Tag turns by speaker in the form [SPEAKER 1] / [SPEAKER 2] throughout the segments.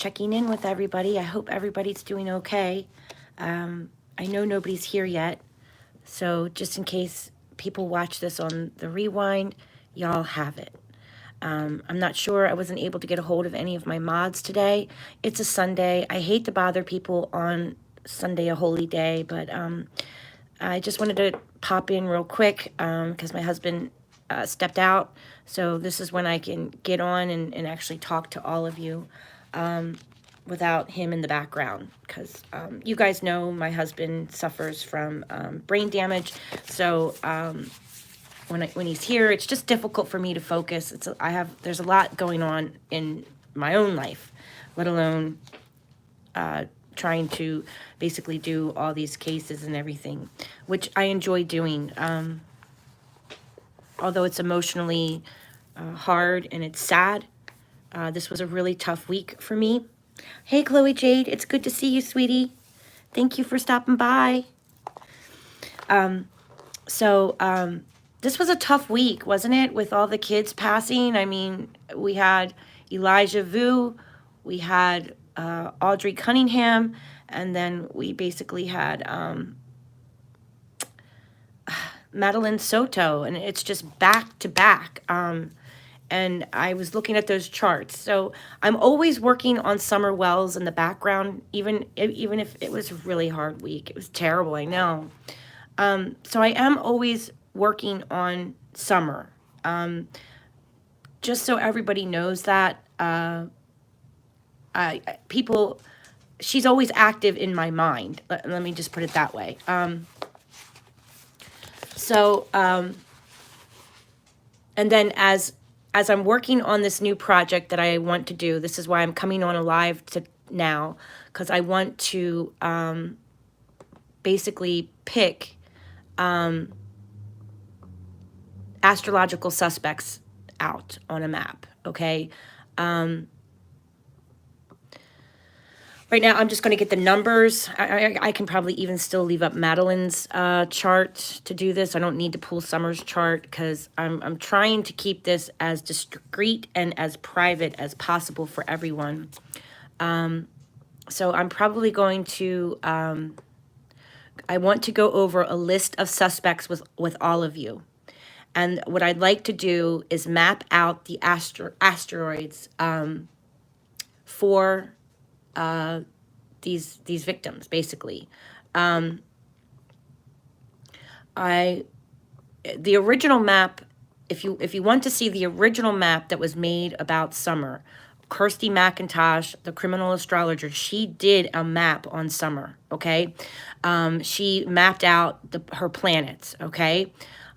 [SPEAKER 1] checking in with everybody. I hope everybody's doing okay. I know nobody's here yet, so just in case people watch this on the rewind, y'all have it. I'm not sure. I wasn't able to get a hold of any of my mods today. It's a Sunday. I hate to bother people on Sunday, a holy day, but I just wanted to pop in real quick because my husband stepped out. So this is when I can get on and actually talk to all of you without him in the background. Because you guys know my husband suffers from brain damage. So when he's here, it's just difficult for me to focus. There's a lot going on in my own life, let alone trying to basically do all these cases and everything, which I enjoy doing. Although it's emotionally hard and it's sad, this was a really tough week for me. Hey, Chloe Jade, it's good to see you, sweetie. Thank you for stopping by. This was a tough week, wasn't it? With all the kids passing. I mean, we had Elijah Vu, we had Audrey Cunningham, and then we basically had Madeline Soto, and it's just back to back. And I was looking at those charts. So I'm always working on Summer Wells in the background, even if it was a really hard week. It was terrible, I know. So I am always working on Summer. Just so everybody knows that she's always active in my mind. Let me just put it that way. And then as I'm working on this new project that I want to do, this is why I'm coming on a live now, because I want to basically pick astrological suspects out on a map, okay? Right now, I'm just going to get the numbers. I can probably even still leave up Madeline's chart to do this. I don't need to pull Summer's chart because I'm trying to keep this as discreet and as private as possible for everyone. So I'm probably going to, I want to go over a list of suspects with all of you. And what I'd like to do is map out the asteroids for these victims, basically. The original map, if you want to see the original map that was made about Summer, Kirsty McIntosh, the criminal astrologer, she did a map on Summer, okay? She mapped out her planets, okay?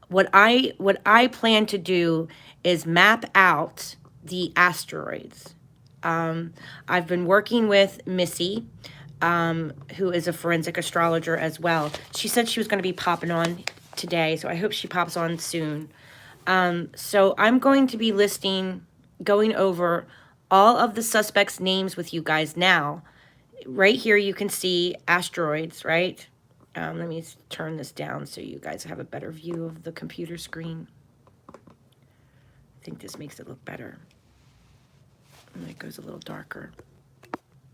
[SPEAKER 1] What I plan to do is map out the asteroids. I've been working with Missy, who is a forensic astrologer as well. She said she was going to be popping on today, so I hope she pops on soon. So I'm going to be going over all of the suspects' names with you guys now. Right here you can see asteroids, right? Let me turn this down so you guys have a better view of the computer screen. I think this makes it look better. And it goes a little darker.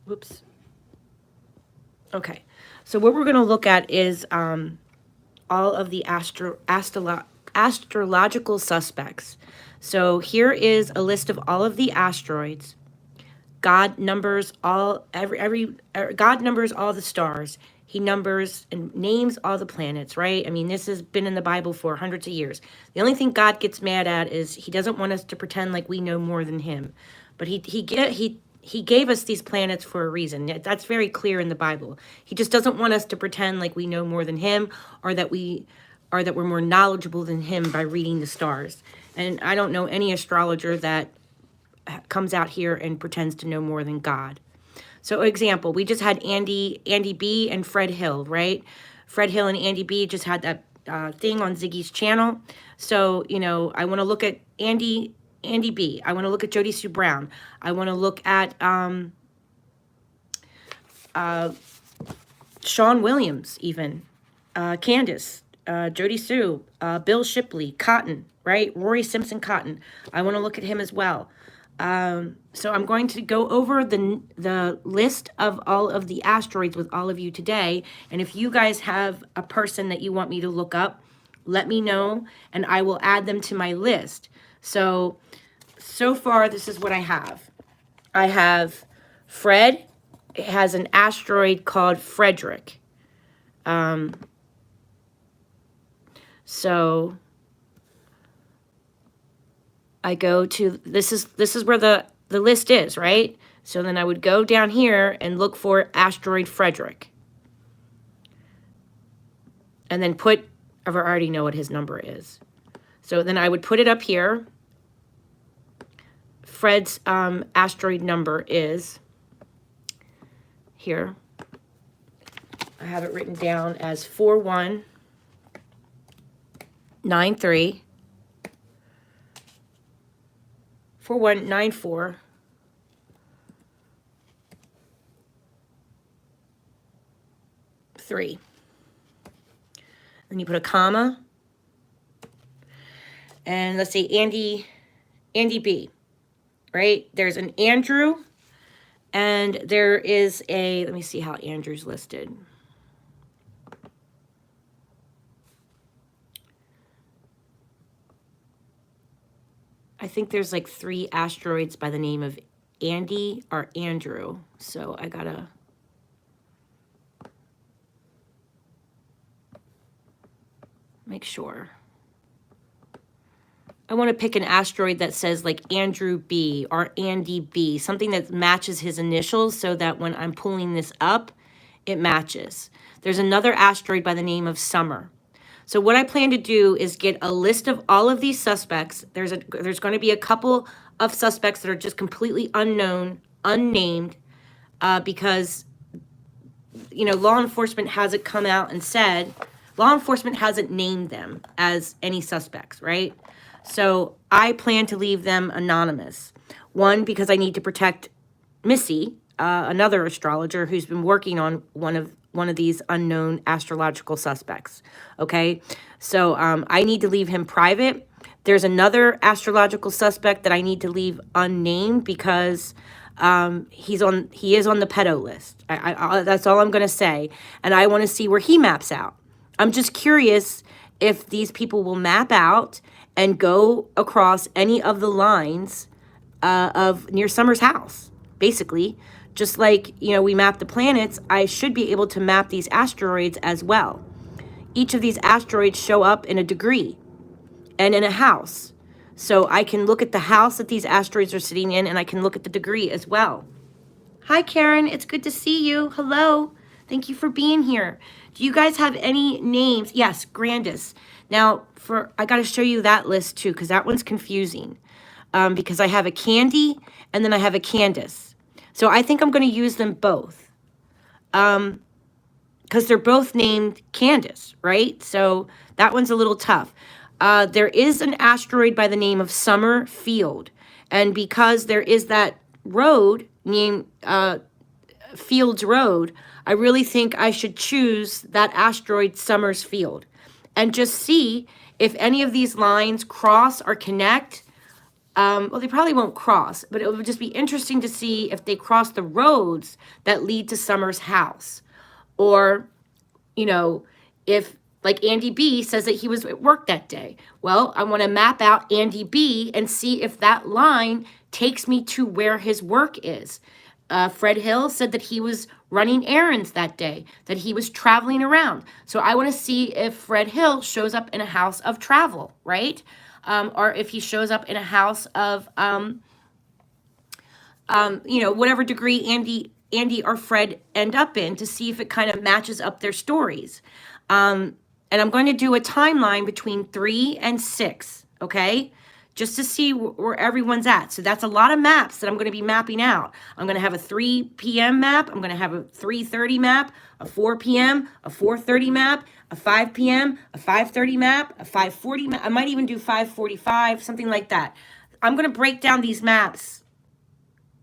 [SPEAKER 1] Whoops. Okay, so what we're going to look at is all of the astrological suspects. So here is a list of all of the asteroids. God numbers all God numbers all the stars. He numbers and names all the planets, right? I mean, this has been in the Bible for hundreds of years. The only thing God gets mad at is he doesn't want us to pretend like we know more than him. But he gave us these planets for a reason. That's very clear in the Bible. He just doesn't want us to pretend like we know more than him, or that we're more knowledgeable than him by reading the stars. And I don't know any astrologer that comes out here and pretends to know more than God. So example, we just had Andy B and Fred Hill, right? Fred Hill and Andy B just had that thing on Ziggy's channel. So, you know, I want to look at Andy B. I want to look at Jody Sue Brown. I want to look at Sean Williams, even Candace, Jody Sue, Bill Shipley, Cotton, right? Rory Simpson Cotton. I want to look at him as well. So I'm going to go over the list of all of the asteroids with all of you today. And if you guys have a person that you want me to look up, let me know and I will add them to my list. So far, this is what I have. I have Fred. It has an asteroid called Frederick. So I go to, this is where the list is, right? So then I would go down here and look for asteroid Frederick. And then I already know what his number is. So then I would put it up here. Fred's asteroid number is here. I have it written down as 4193. 4194. Then you put a comma. And let's say Andy B, right? There's an Andrew, and there is a, let me see how Andrew's listed. I think there's like 3 asteroids by the name of Andy or Andrew. So I gotta make sure. I want to pick an asteroid that says like Andrew B or Andy B, something that matches his initials so that when I'm pulling this up, it matches. There's another asteroid by the name of Summer. So what I plan to do is get a list of all of these suspects. There's going to be a couple of suspects that are just completely unknown, unnamed, because, you know, law enforcement hasn't come out and said, law enforcement hasn't named them as any suspects, right? So I plan to leave them anonymous. One, because I need to protect Missy, another astrologer who's been working on one of these unknown astrological suspects. Okay, so I need to leave him private. There's another astrological suspect that I need to leave unnamed because he is on the pedo list. That's all I'm going to say, and I want to see where he maps out. I'm just curious if these people will map out and go across any of the lines of near Summer's house, basically. Just like, you know, we map the planets, I should be able to map these asteroids as well. Each of these asteroids show up in a degree and in a house. So I can look at the house that these asteroids are sitting in, and I can look at the degree as well. Hi, Karen. It's good to see you. Hello. Thank you for being here. Do you guys have any names? Yes, Grandis. Now, I got to show you that list too, because that one's confusing. Because I have a Candy and then I have a Candace. So I think I'm going to use them both. Because they're both named Candace, right? So that one's a little tough. There is an asteroid by the name of Summer Field. And because there is that road named Fields Road, I really think I should choose that asteroid Summers Field and just see if any of these lines cross or connect. Well, they probably won't cross, but it would just be interesting to see if they cross the roads that lead to Summer's house. Or, you know, if like Andy B says that he was at work that day. Well, I want to map out Andy B and see if that line takes me to where his work is. Fred Hill said that he was running errands that day, that he was traveling around. So I want to see if Fred Hill shows up in a house of travel, right? Or if he shows up in a house of, you know, whatever degree Andy or Fred end up in, to see if it kind of matches up their stories. And I'm going to do a timeline between 3 and 6, okay? Just to see where everyone's at. So that's a lot of maps that I'm going to be mapping out. I'm going to have a 3 p.m. map. I'm going to have a 3:30 map, a 4 p.m., a 4:30 map, a 5 p.m., a 5:30 map, a 5:40 map. I might even do 5:45, something like that. I'm going to break down these maps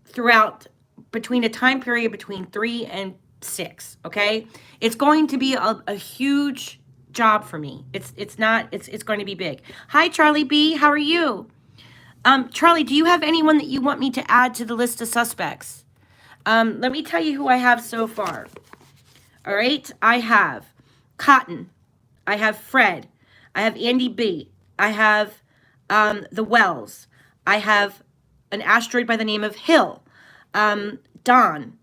[SPEAKER 1] throughout between a time period between 3 and 6, okay? It's going to be a huge job for me. It's going to be big. Hi, Charlie B. How are you? Charlie, do you have anyone that you want me to add to the list of suspects? Let me tell you who I have so far. All right, I have Cotton. I have Fred. I have Andy B. I have the Wells. I have an asteroid by the name of Hill. Don,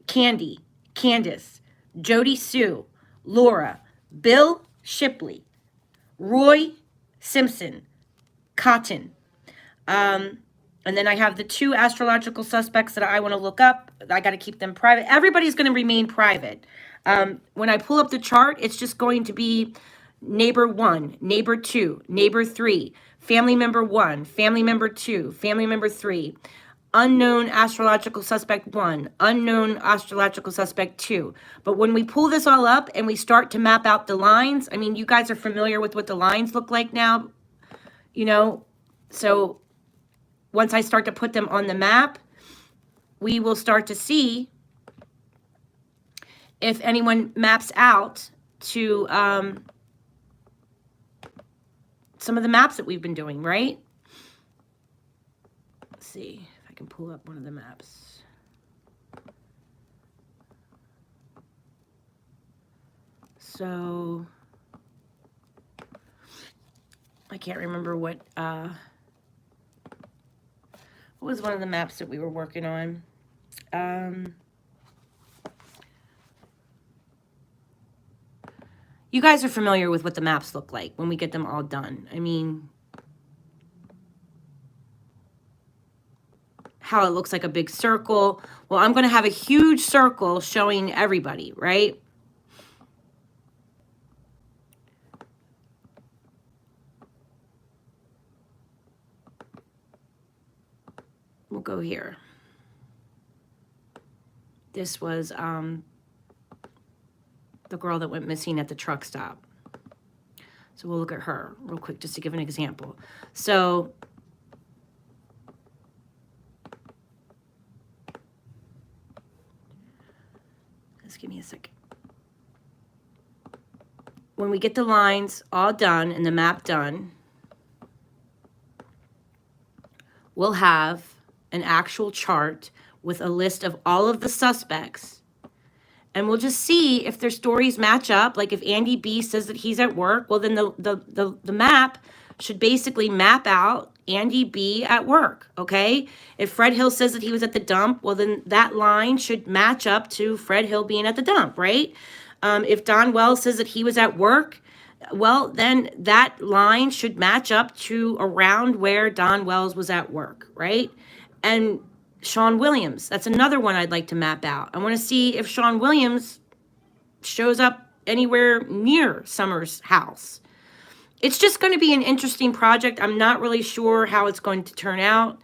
[SPEAKER 1] Candy, Candace, Jody Sue, Laura, Bill Shipley, Roy Simpson, Cotton. And then I have the 2 astrological suspects that I want to look up. I got to keep them private. Everybody's going to remain private. When I pull up the chart, it's just going to be neighbor 1, neighbor 2, neighbor 3, family member 1, family member 2, family member 3, unknown astrological suspect 1, unknown astrological suspect 2. But when we pull this all up and we start to map out the lines, I mean, you guys are familiar with what the lines look like now, you know, so once I start to put them on the map, we will start to see if anyone maps out to some of the maps that we've been doing, right? Let's see if I can pull up one of the maps. So I can't remember what was one of the maps that we were working on. You guys are familiar with what the maps look like when we get them all done. I mean, how it looks like a big circle. Well, I'm going to have a huge circle showing everybody, right? We'll go here. This was the girl that went missing at the truck stop. So we'll look at her real quick just to give an example. So just give me a second. When we get the lines all done and the map done, we'll have an actual chart with a list of all of the suspects. And we'll just see if their stories match up. Like if Andy B says that he's at work, well, then the map should basically map out Andy B at work, okay? If Fred Hill says that he was at the dump, well, then that line should match up to Fred Hill being at the dump, right? If Don Wells says that he was at work, well, then that line should match up to around where Don Wells was at work, right? And Sean Williams, that's another one I'd like to map out. I want to see if Sean Williams shows up anywhere near Summer's house. It's just going to be an interesting project. I'm not really sure how it's going to turn out,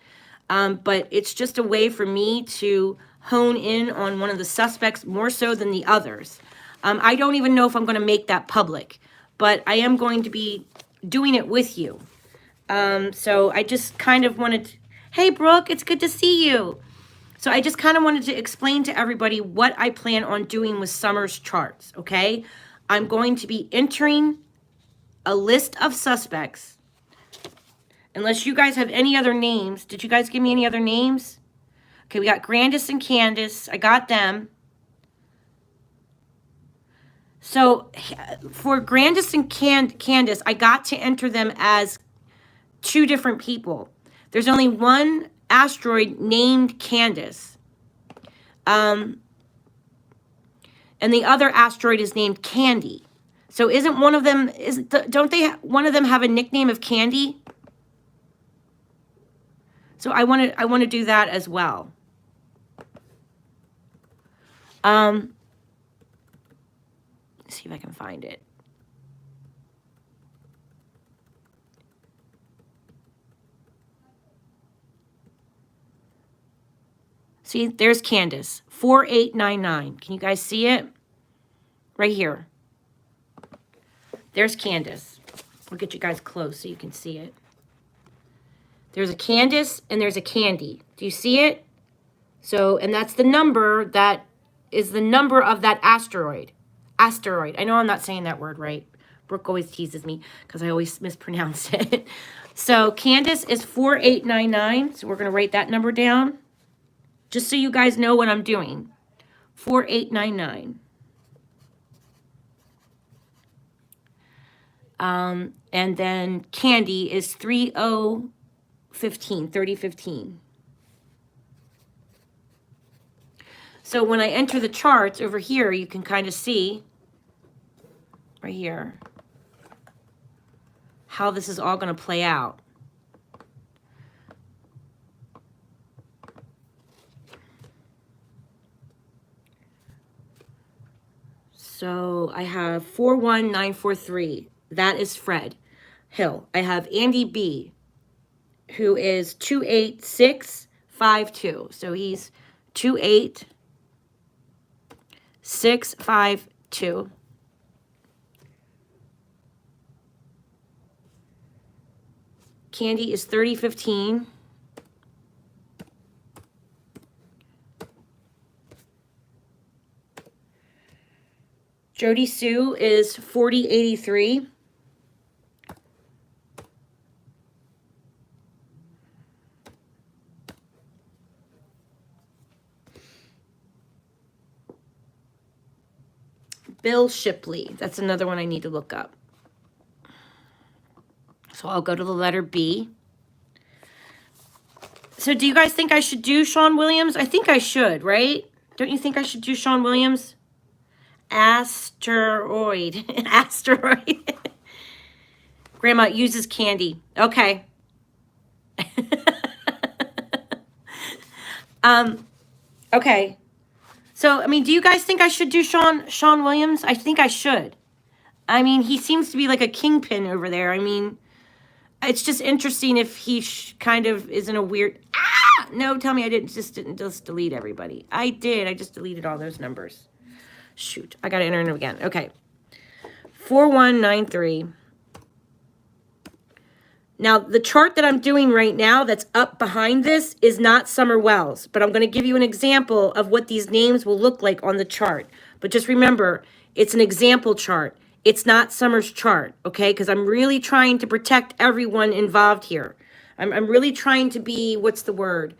[SPEAKER 1] but it's just a way for me to hone in on one of the suspects more so than the others. I don't even know if I'm going to make that public, but I am going to be doing it with you. So I just kind of wanted to, hey, Brooke, it's good to see you. So I just kind of wanted to explain to everybody what I plan on doing with Summer's charts, okay? I'm going to be entering a list of suspects. Unless you guys have any other names. Did you guys give me any other names? Okay, we got Grandis and Candace. I got them. So for Grandis and Candace, I got to enter them as 2 different people. There's only one asteroid named Candace. And the other asteroid is named Candy. So isn't one of them, don't they, one of them have a nickname of Candy? So I want to do that as well. Let's see if I can find it. See, there's Candace, 4899. Can you guys see it? Right here. There's Candace. I'll get you guys close so you can see it. There's a Candace and there's a Candy. Do you see it? So, and that's the number that is the number of that asteroid. Asteroid. I know I'm not saying that word right. Brooke always teases me because I always mispronounce it. So Candace is 4899. So we're going to write that number down just so you guys know what I'm doing. 4899. And then Candy is 3015. So when I enter the charts over here, you can kind of see right here how this is all going to play out. So I have 41943. That is Fred Hill. I have Andy B, who is 28652. So he's 28652. Candy is 3015. Jody Sue is 4083. Bill Shipley. That's another one I need to look up. So I'll go to the letter B. So do you guys think I should do Sean Williams? I think I should, right? Don't you think I should do Sean Williams? Asteroid. Asteroid. Grandma uses candy. Okay. Okay. So, I mean, do you guys think I should do Sean Williams? I think I should. I mean, he seems to be like a kingpin over there. I mean, it's just interesting if he kind of is in a weird... Ah! No, tell me I didn't just delete everybody. I did. I just deleted all those numbers. Shoot. I got to enter them again. Okay. 4193. Now, the chart that I'm doing right now that's up behind this is not Summer Wells, but I'm going to give you an example of what these names will look like on the chart. But just remember, it's an example chart. It's not Summer's chart, okay? Because I'm really trying to protect everyone involved here. I'm really trying to be, what's the word?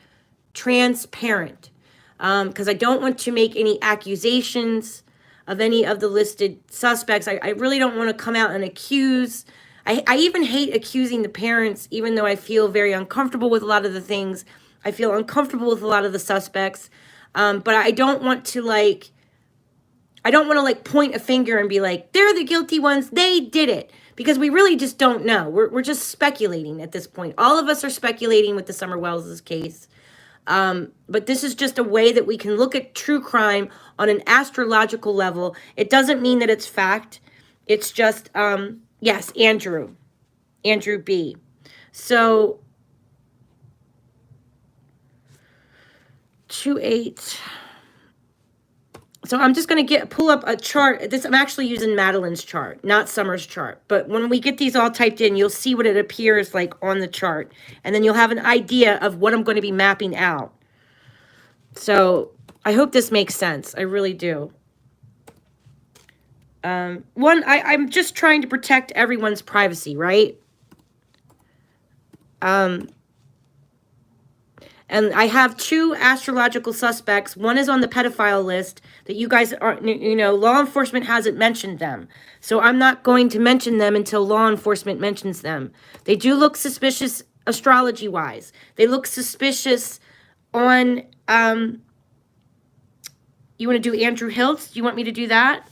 [SPEAKER 1] Transparent. Because I don't want to make any accusations of any of the listed suspects. I really don't want to come out and accuse. I even hate accusing the parents, even though I feel very uncomfortable with a lot of the things. I feel uncomfortable with a lot of the suspects. But I don't want to point a finger and be like, they're the guilty ones, they did it. Because we really just don't know. We're just speculating at this point. All of us are speculating with the Summer Wells' case. But this is just a way that we can look at true crime on an astrological level. It doesn't mean that it's fact. It's just, yes, Andrew B. So, 28. So I'm just going to pull up a chart. I'm actually using Madeline's chart, not Summer's chart. But when we get these all typed in, you'll see what it appears like on the chart. And then you'll have an idea of what I'm going to be mapping out. So I hope this makes sense. I really do. I'm just trying to protect everyone's privacy, right? And I have 2 astrological suspects. One is on the pedophile list that you guys are, law enforcement hasn't mentioned them. So I'm not going to mention them until law enforcement mentions them. They do look suspicious astrology-wise. They look suspicious on, you want to do Andrew Hiltz? Do you want me to do that?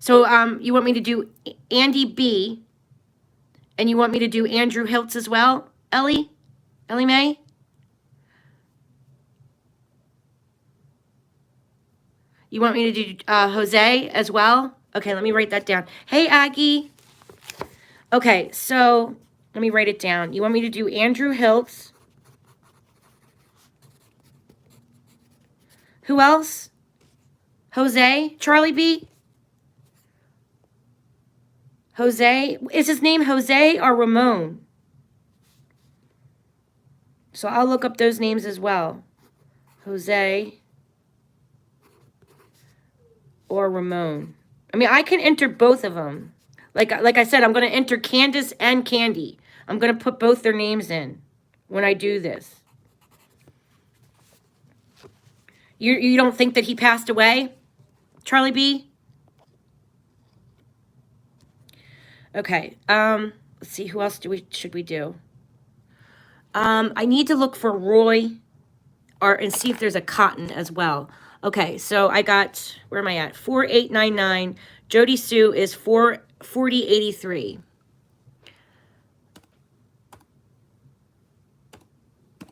[SPEAKER 1] So you want me to do Andy B, and you want me to do Andrew Hiltz as well, Ellie Mae? You want me to do Jose as well? Okay, let me write that down. Hey, Aggie. Okay, so let me write it down. You want me to do Andrew Hiltz? Who else? Jose? Charlie B? Jose? Is his name Jose or Ramon? So I'll look up those names as well. Jose or Ramon. I mean, I can enter both of them. Like I said, I'm going to enter Candace and Candy. I'm going to put both their names in when I do this. You don't think that he passed away, Charlie B? Okay. Let's see. Who else should we do? I need to look for Roy, and see if there's a Cotton as well. Okay. So I got, where am I at? 4899. Jody Sue is 4083.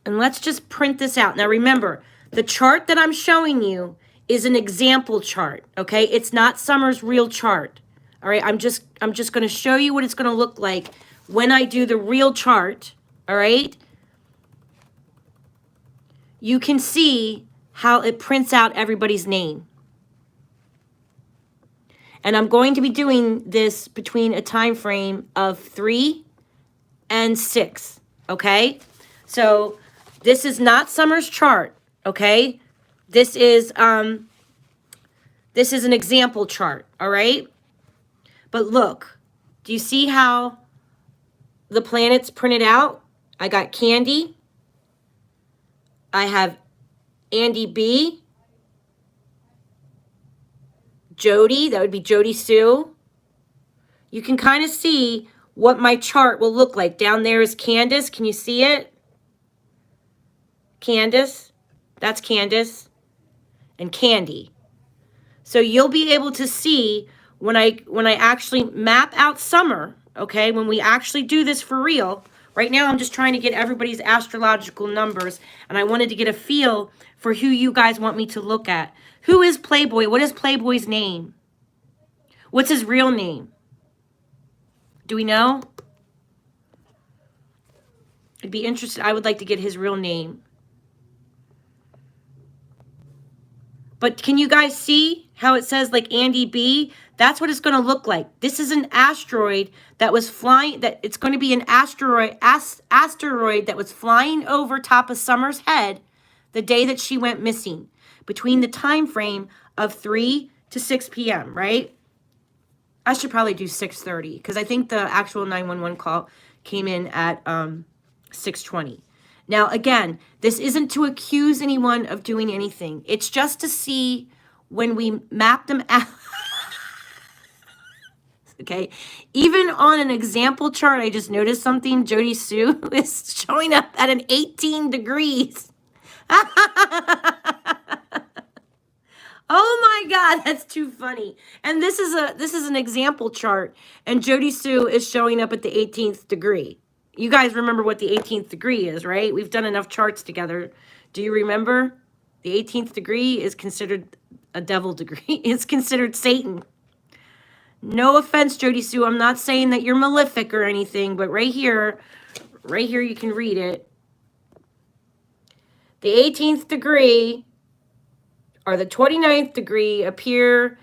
[SPEAKER 1] And let's just print this out. Now remember, the chart that I'm showing you is an example chart, okay? It's not Summer's real chart. All right, I'm just going to show you what it's going to look like when I do the real chart, all right? You can see how it prints out everybody's name. And I'm going to be doing this between a time frame of 3 and 6, okay? So this is not Summer's chart, okay? This is an example chart, all right? But look, do you see how the planets printed out? I got Candy. I have Andy B. Jody, that would be Jody Sue. You can kind of see what my chart will look like. Down there is Candace. Can you see it? Candace. That's Candace. And Candy. So you'll be able to see when I actually map out Summer, okay, when we actually do this for real. Right now I'm just trying to get everybody's astrological numbers, and I wanted to get a feel for who you guys want me to look at. Who is Playboy? What is Playboy's name? What's his real name? Do we know? I'd be interested. I would like to get his real name. But can you guys see how it says like Andy B? That's what it's going to look like. This is an asteroid that was flying, that it's going to be an asteroid that was flying over top of Summer's head the day that she went missing, between the time frame of 3 to 6 p.m., right? I should probably do 6:30 because I think the actual 911 call came in at 6:20. Now, again, this isn't to accuse anyone of doing anything. It's just to see when we map them out. Okay. Even on an example chart, I just noticed something. Jody Sue is showing up at an 18 degrees. Oh my God, that's too funny. And this is an example chart, and Jody Sue is showing up at the 18th degree. You guys remember what the 18th degree is, right? We've done enough charts together. Do you remember? The 18th degree is considered a devil degree. It's considered Satan. No offense, Jody Sue. I'm not saying that you're malefic or anything, but right here you can read it. The 18th degree or the 29th degree appear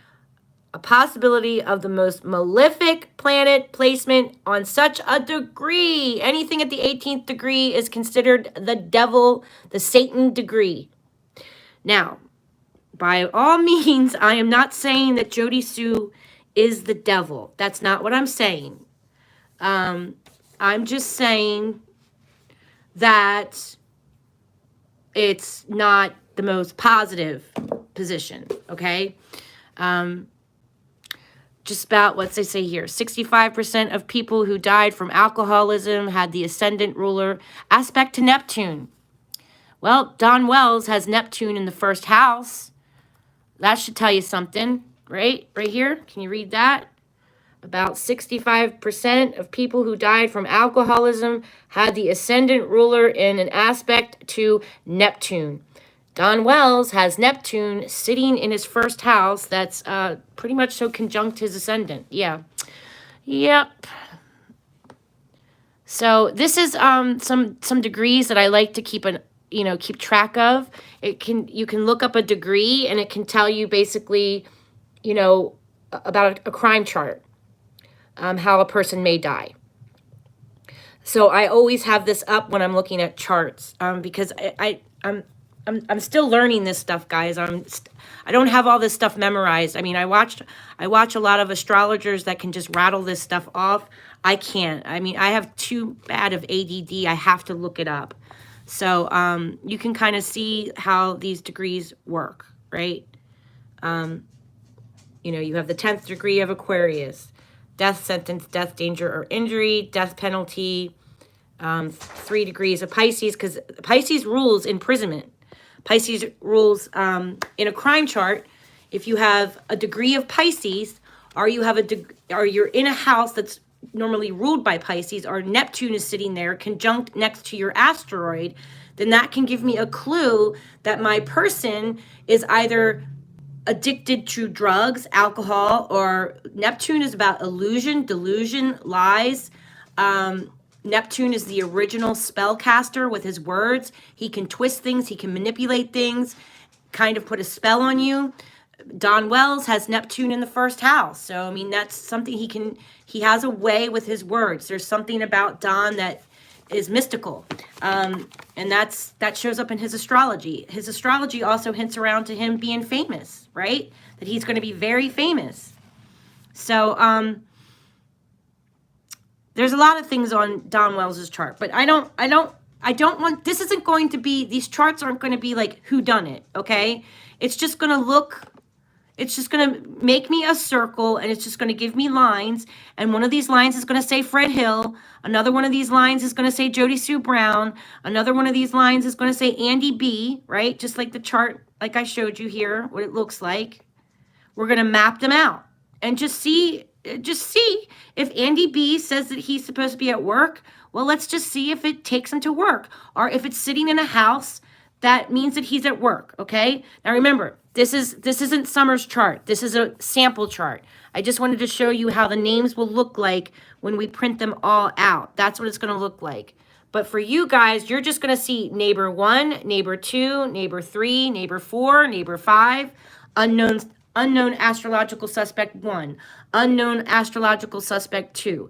[SPEAKER 1] a possibility of the most malefic planet placement on such a degree. Anything at the 18th degree is considered the devil, the Satan degree. Now, by all means, I am not saying that Jody Sue is the devil. That's not what I'm saying. I'm just saying that it's not the most positive position, okay? Just about, what's they say here, 65% of people who died from alcoholism had the ascendant ruler aspect to Neptune. Well, Don Wells has Neptune in the first house. That should tell you something, right? Right here. Can you read that? About 65% of people who died from alcoholism had the ascendant ruler in an aspect to Neptune. Don Wells has Neptune sitting in his first house that's pretty much so conjunct his ascendant. Yeah. Yep. So this is some degrees that I like to keep track of. You can look up a degree and it can tell you basically, about a crime chart, how a person may die. So I always have this up when I'm looking at charts because I'm still learning this stuff, guys. I don't have all this stuff memorized. I mean, I watch a lot of astrologers that can just rattle this stuff off. I can't. I mean, I have too bad of ADD. I have to look it up. So you can kind of see how these degrees work, right? You know, you have the 10th degree of Aquarius, death sentence, death, danger, or injury, death penalty, 3 degrees of Pisces, because Pisces rules imprisonment. Pisces rules in a crime chart. If you have a degree of Pisces, or you have or you're in a house that's normally ruled by Pisces, or Neptune is sitting there conjunct next to your asteroid, then that can give me a clue that my person is either addicted to drugs, alcohol, or Neptune is about illusion, delusion, lies. Neptune is the original spellcaster with his words. He can twist things, he can manipulate things, kind of put a spell on you. Don Wells has Neptune in the first house. So, I mean, that's something he has a way with his words. There's something about Don that is mystical. And that shows up in his astrology. His astrology also hints around to him being famous, right? That he's going to be very famous. So, there's a lot of things on Don Wells's chart, but I don't want, this isn't going to be, these charts aren't going to be like who done it, okay? It's just going to make me a circle, and it's just going to give me lines, and one of these lines is going to say Fred Hill, another one of these lines is going to say Jody Sue Brown, another one of these lines is going to say Andy B, right? Just like the chart, like I showed you here, what it looks like. We're going to map them out and just see if Andy B says that he's supposed to be at work. Well, let's just see if it takes him to work, or if it's sitting in a house, that means that he's at work. Okay. Now remember, this isn't Summer's chart. This is a sample chart. I just wanted to show you how the names will look like when we print them all out. That's what it's going to look like. But for you guys, you're just going to see neighbor 1, neighbor 2, neighbor 3, neighbor 4, neighbor 5, unknown astrological suspect 1, unknown astrological suspect 2,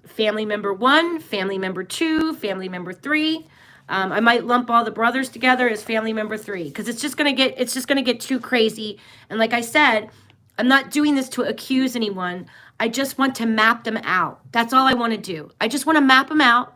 [SPEAKER 1] family member 1, family member 2, family member 3. I might lump all the brothers together as family member 3, because it's just gonna get too crazy. And like I said, I'm not doing this to accuse anyone. I just want to map them out. That's all I want to do. I just want to map them out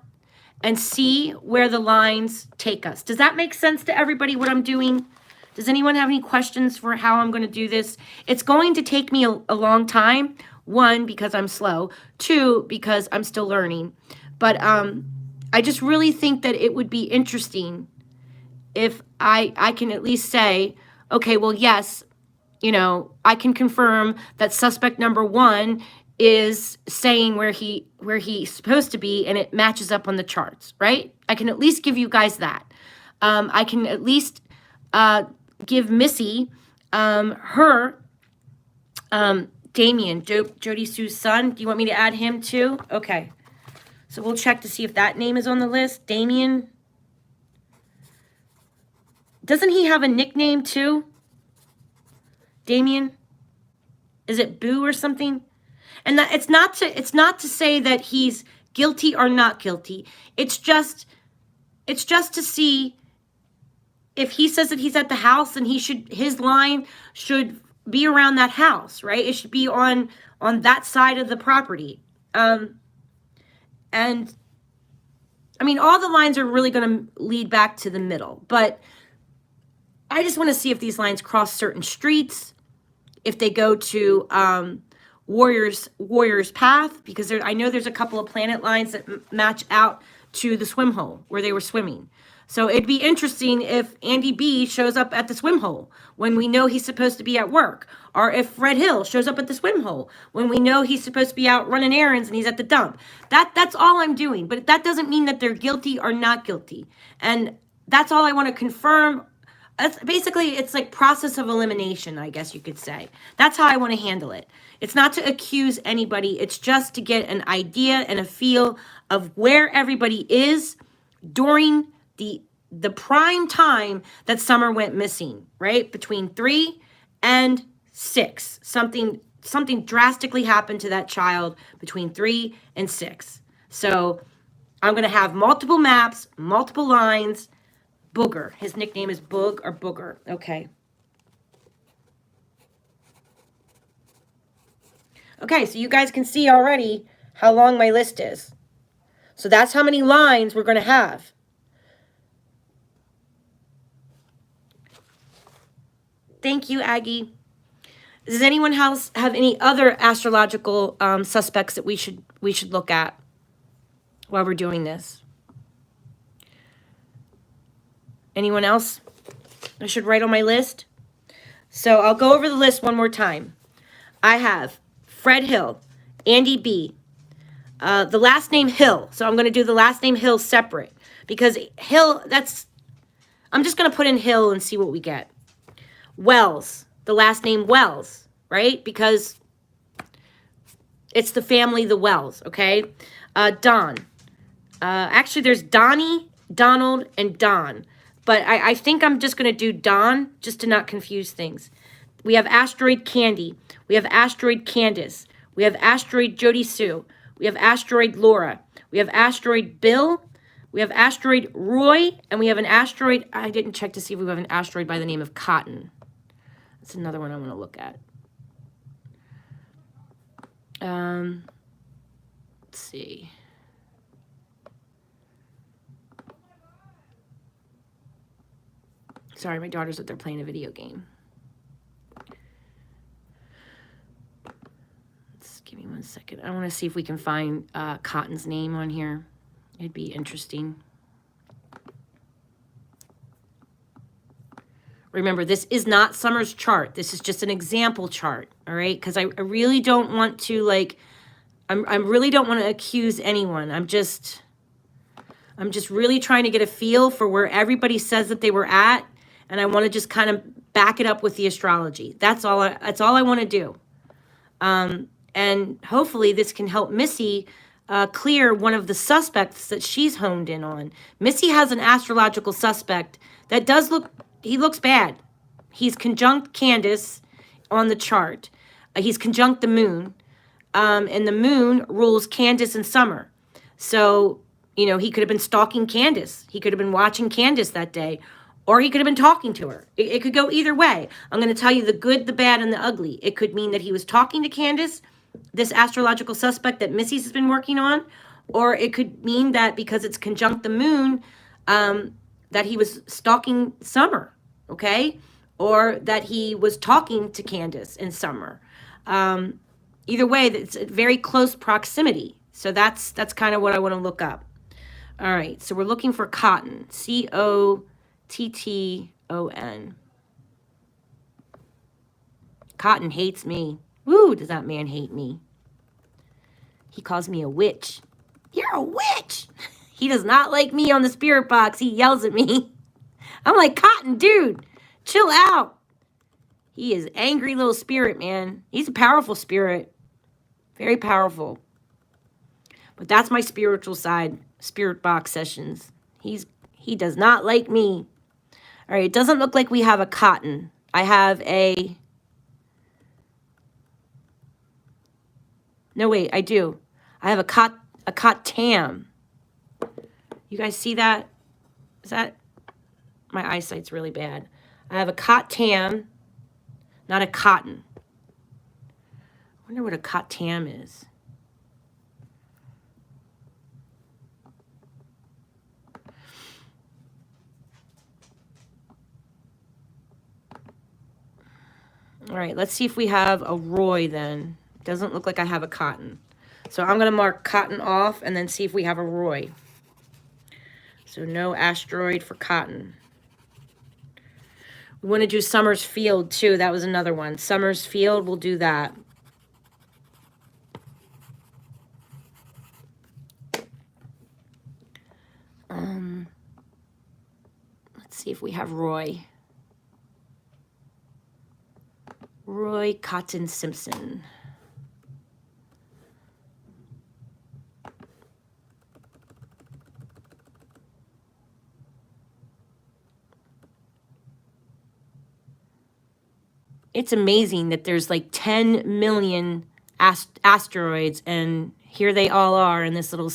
[SPEAKER 1] and see where the lines take us. Does that make sense to everybody what I'm doing? Does anyone have any questions for how I'm going to do this? It's going to take me a long time. 1, because I'm slow. 2, because I'm still learning. But I just really think that it would be interesting if I can at least say, okay, well, yes, you know, I can confirm that suspect number 1 is saying where he's supposed to be, and it matches up on the charts, right? I can at least give you guys that. I can at least give Missy her Damien, Jody Sue's son. Do you want me to add him too? Okay. So we'll check to see if that name is on the list. Damien. Doesn't he have a nickname too? Damien? Is it Boo or something? And that it's not to say that he's guilty or not guilty. It's just to see if he says that he's at the house, and his line should be around that house, right? It should be on that side of the property. And I mean, all the lines are really going to lead back to the middle, but I just want to see if these lines cross certain streets, if they go to Warrior's Path, because I know there's a couple of planet lines that match out to the swim hole where they were swimming. So it'd be interesting if Andy B shows up at the swim hole when we know he's supposed to be at work, or if Fred Hill shows up at the swim hole when we know he's supposed to be out running errands and he's at the dump. That's all I'm doing, but that doesn't mean that they're guilty or not guilty. And that's all I want to confirm. Basically, it's like process of elimination, I guess you could say. That's how I want to handle it. It's not to accuse anybody. It's just to get an idea and a feel of where everybody is during the prime time that Summer went missing, right? Between 3 and 6. Something drastically happened to that child between 3 and 6. So I'm going to have multiple maps, multiple lines, Booger. His nickname is Boog or Booger. Okay. Okay, so you guys can see already how long my list is. So that's how many lines we're going to have. Thank you, Aggie. Does anyone else have any other astrological suspects that we should look at while we're doing this? Anyone else I should write on my list? So I'll go over the list one more time. I have Fred Hill, Andy B., the last name Hill. So I'm going to do the last name Hill separate because Hill, I'm just going to put in Hill and see what we get. Wells, the last name Wells, right? Because it's the family, the Wells, okay? Don. Actually, there's Donnie, Donald, and Don. But I think I'm just going to do Don just to not confuse things. We have Asteroid Candy. We have Asteroid Candace. We have Asteroid Jody Sue. We have Asteroid Laura. We have Asteroid Bill. We have Asteroid Roy. And we have an asteroid. I didn't check to see if we have an asteroid by the name of Cotton. That's another one I want to look at. Let's see. Sorry, my daughter's up there playing a video game. Give me 1 second. I want to see if we can find Cotton's name on here. It'd be interesting. Remember, this is not Summer's chart. This is just an example chart, all right? Because I really don't want to, like, I really don't want to accuse anyone. I'm just really trying to get a feel for where everybody says that they were at, and I want to just kind of back it up with the astrology. That's all I want to do. And hopefully this can help Missy clear one of the suspects that she's honed in on. Missy has an astrological suspect that he looks bad. He's conjunct Candace on the chart. He's conjunct the moon. And the moon rules Candace and Summer. So, you know, he could have been stalking Candace. He could have been watching Candace that day. Or he could have been talking to her. It could go either way. I'm going to tell you the good, the bad, and the ugly. It could mean that he was talking to Candace, this astrological suspect that Missy's has been working on. Or it could mean that because it's conjunct the moon, that he was stalking Summer, okay? Or that he was talking to Candace in Summer. Either way, it's a very close proximity. So that's kind of what I want to look up. All right, so we're looking for Cotton, Cotton. Cotton hates me. Woo, does that man hate me? He calls me a witch. You're a witch. He does not like me on the spirit box. He yells at me. I'm like, Cotton, dude, chill out. He is angry little spirit, man. He's a powerful spirit. Very powerful. But that's my spiritual side, spirit box sessions. He does not like me. All right, it doesn't look like we have a Cotton. I have a... No, wait, I do. I have a Cottam. You guys see that? Is that... My eyesight's really bad. I have a Cottam, not a Cotton. I wonder what a Cottam is. All right, let's see if we have a Roy then. Doesn't look like I have a Cotton. So I'm going to mark Cotton off and then see if we have a Roy. So no asteroid for Cotton. We want to do Summer's Field too. That was another one. Summer's Field, we'll do that. Let's see if we have Roy. Roy Cotton Simpson. It's amazing that there's like 10 million asteroids, and here they all are in this little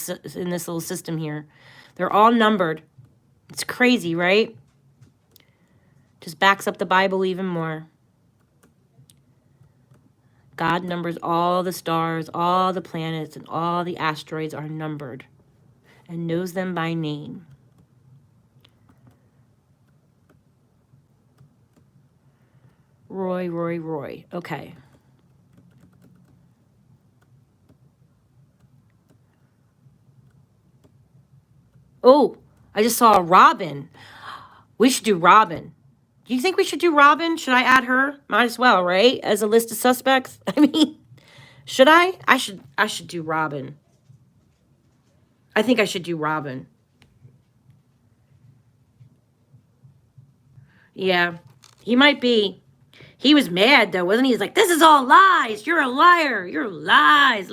[SPEAKER 1] system here. They're all numbered. It's crazy, right? Just backs up the Bible even more. God numbers all the stars, all the planets, and all the asteroids are numbered and knows them by name. Roy. Okay. Oh, I just saw a Robin. We should do Robin. Do you think we should do Robin? Should I add her? Might as well, right? As a list of suspects? I mean, should I? I should do Robin. I think I should do Robin. Yeah. He might be. He was mad though, wasn't he? He's like, this is all lies. You're a liar. You're lies.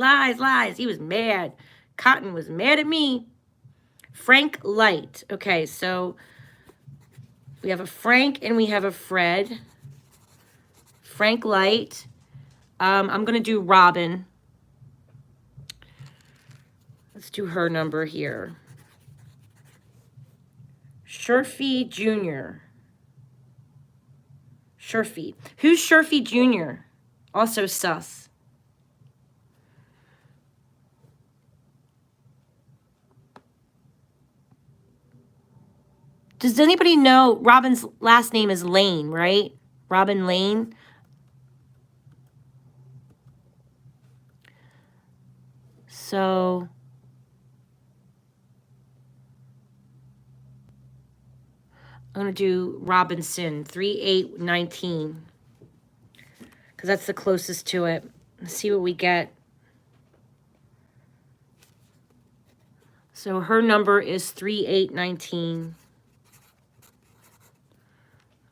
[SPEAKER 1] He was mad. Cotton was mad at me. Frank Light. Okay, so we have a Frank and we have a Fred. Frank Light. I'm going to do Robin. Let's do her number here. Sherfy Jr. Sherfy. Who's Sherfy Jr.? Also sus. Does anybody know Robin's last name is Lane, right? Robin Lane. So I'm going to do Robinson, 3819. Because that's the closest to it. Let's see what we get. So her number is 3819.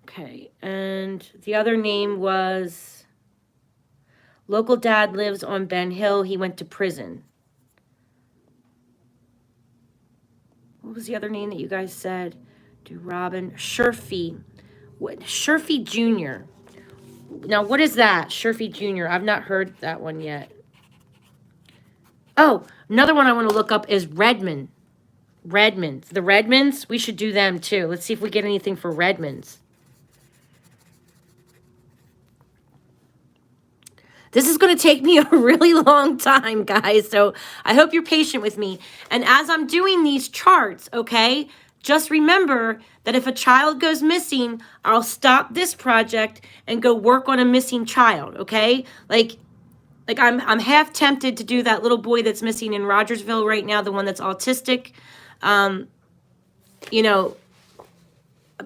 [SPEAKER 1] Okay, and the other name was local dad lives on Ben Hill. He went to prison. What was the other name that you guys said? Do Robin Sherfy. What Sherfy Jr. Now what is that? Sherfy Jr. I've not heard that one yet. Oh, another one I want to look up is Redmond. Redmonds. The Redmonds, we should do them too. Let's see if we get anything for Redmonds. This is going to take me a really long time, guys, so I hope you're patient with me. And as I'm doing these charts, okay, just remember that if a child goes missing, I'll stop this project and go work on a missing child, okay? Like I'm half tempted to do that little boy that's missing in Rogersville right now, the one that's autistic. You know,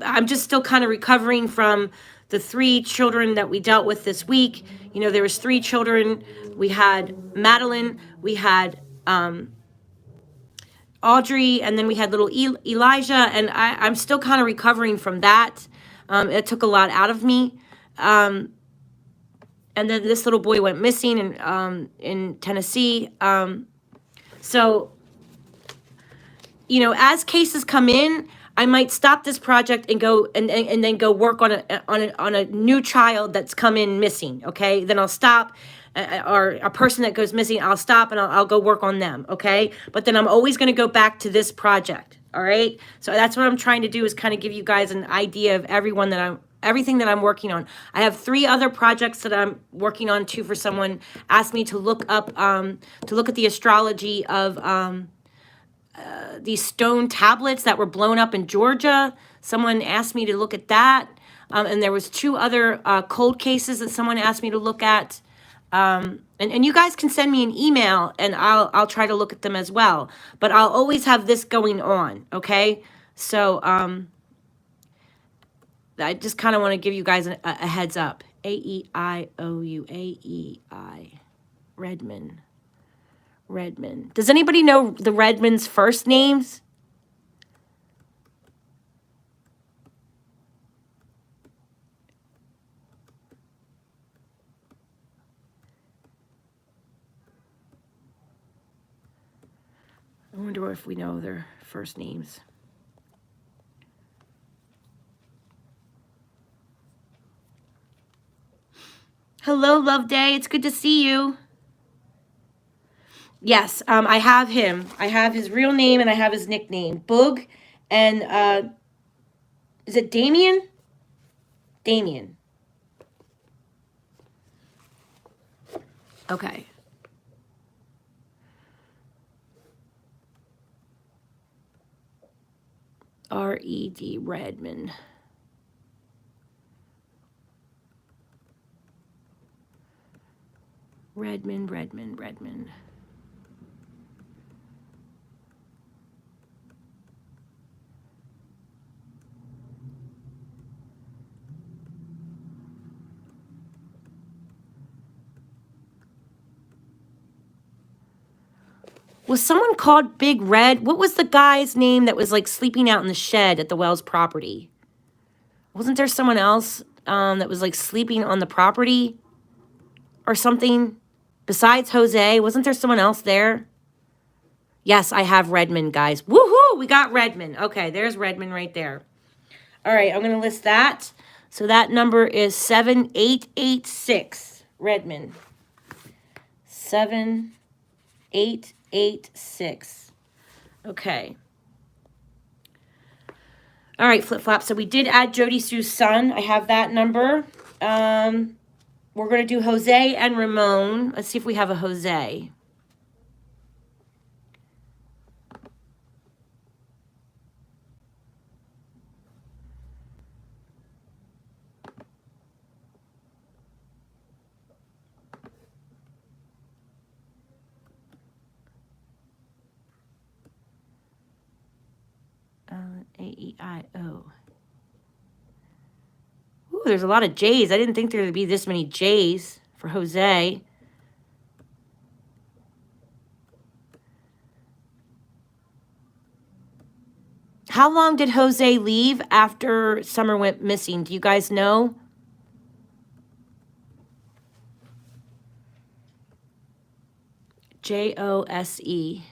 [SPEAKER 1] I'm just still kind of recovering from the 3 children that we dealt with this week. You know, there was 3 children. We had Madeline, we had Audrey, and then we had little Elijah, and I'm still kind of recovering from that. It took a lot out of me. And then this little boy went missing in Tennessee. So, you know, as cases come in, I might stop this project and go and then go work on a new child that's come in missing. Okay, then I'll stop, or a person that goes missing, I'll stop and I'll go work on them. Okay, but then I'm always going to go back to this project. All right, so that's what I'm trying to do, is kind of give you guys an idea of everything that I'm working on. I have 3 other projects that I'm working on too. For someone asked me to look up at the astrology of these stone tablets that were blown up in Georgia. Someone asked me to look at that. And there was 2 other cold cases that someone asked me to look at. And you guys can send me an email and I'll try to look at them as well. But I'll always have this going on, okay? So I just kind of want to give you guys a heads up. A-E-I-O-U, A-E-I, Redmond. Redmond. Does anybody know the Redmonds' first names? I wonder if we know their first names. Hello, Love Day. It's good to see you. Yes, I have him. I have his real name and I have his nickname. Boog, and is it Damien? Damien. Okay. R-E-D, Redmond. Redmond. Was someone called Big Red? What was the guy's name that was like sleeping out in the shed at the Wells property? Wasn't there someone else that was like sleeping on the property or something besides Jose? Wasn't there someone else there? Yes, I have Redmond, guys. Woohoo! We got Redmond. Okay, there's Redmond right there. All right, I'm going to list that. So that number is 7886. Redmond. 7886. Okay. All right, Flip Flop. So we did add Jody Sue's son. I have that number. We're going to do Jose and Ramon. Let's see if we have a Jose. A-E-I-O. Ooh, there's a lot of J's. I didn't think there would be this many J's for Jose. How long did Jose leave after Summer went missing? Do you guys know? Jose.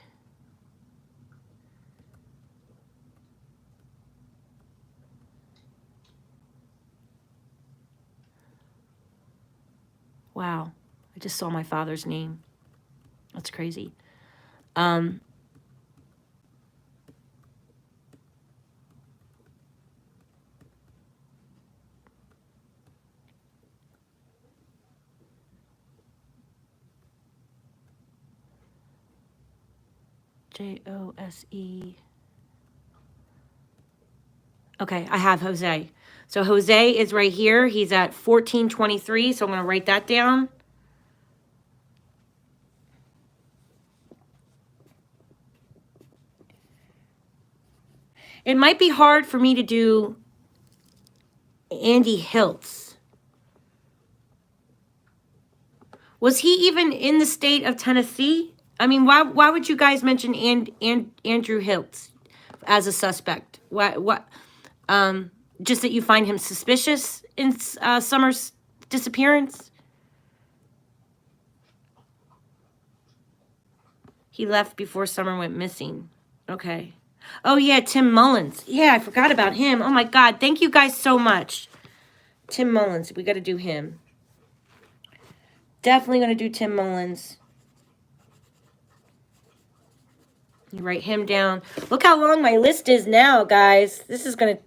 [SPEAKER 1] Wow. I just saw my father's name. That's crazy. Jose. Okay, I have Jose. So Jose is right here. He's at 1423, so I'm going to write that down. It might be hard for me to do Andy Hiltz. Was he even in the state of Tennessee? I mean, why would you guys mention Andrew Hiltz as a suspect? Just that you find him suspicious in Summer's disappearance? He left before Summer went missing. Okay. Oh, yeah, Tim Mullins. Yeah, I forgot about him. Oh, my God. Thank you guys so much. Tim Mullins. We got to do him. Definitely going to do Tim Mullins. You write him down. Look how long my list is now, guys. This is going to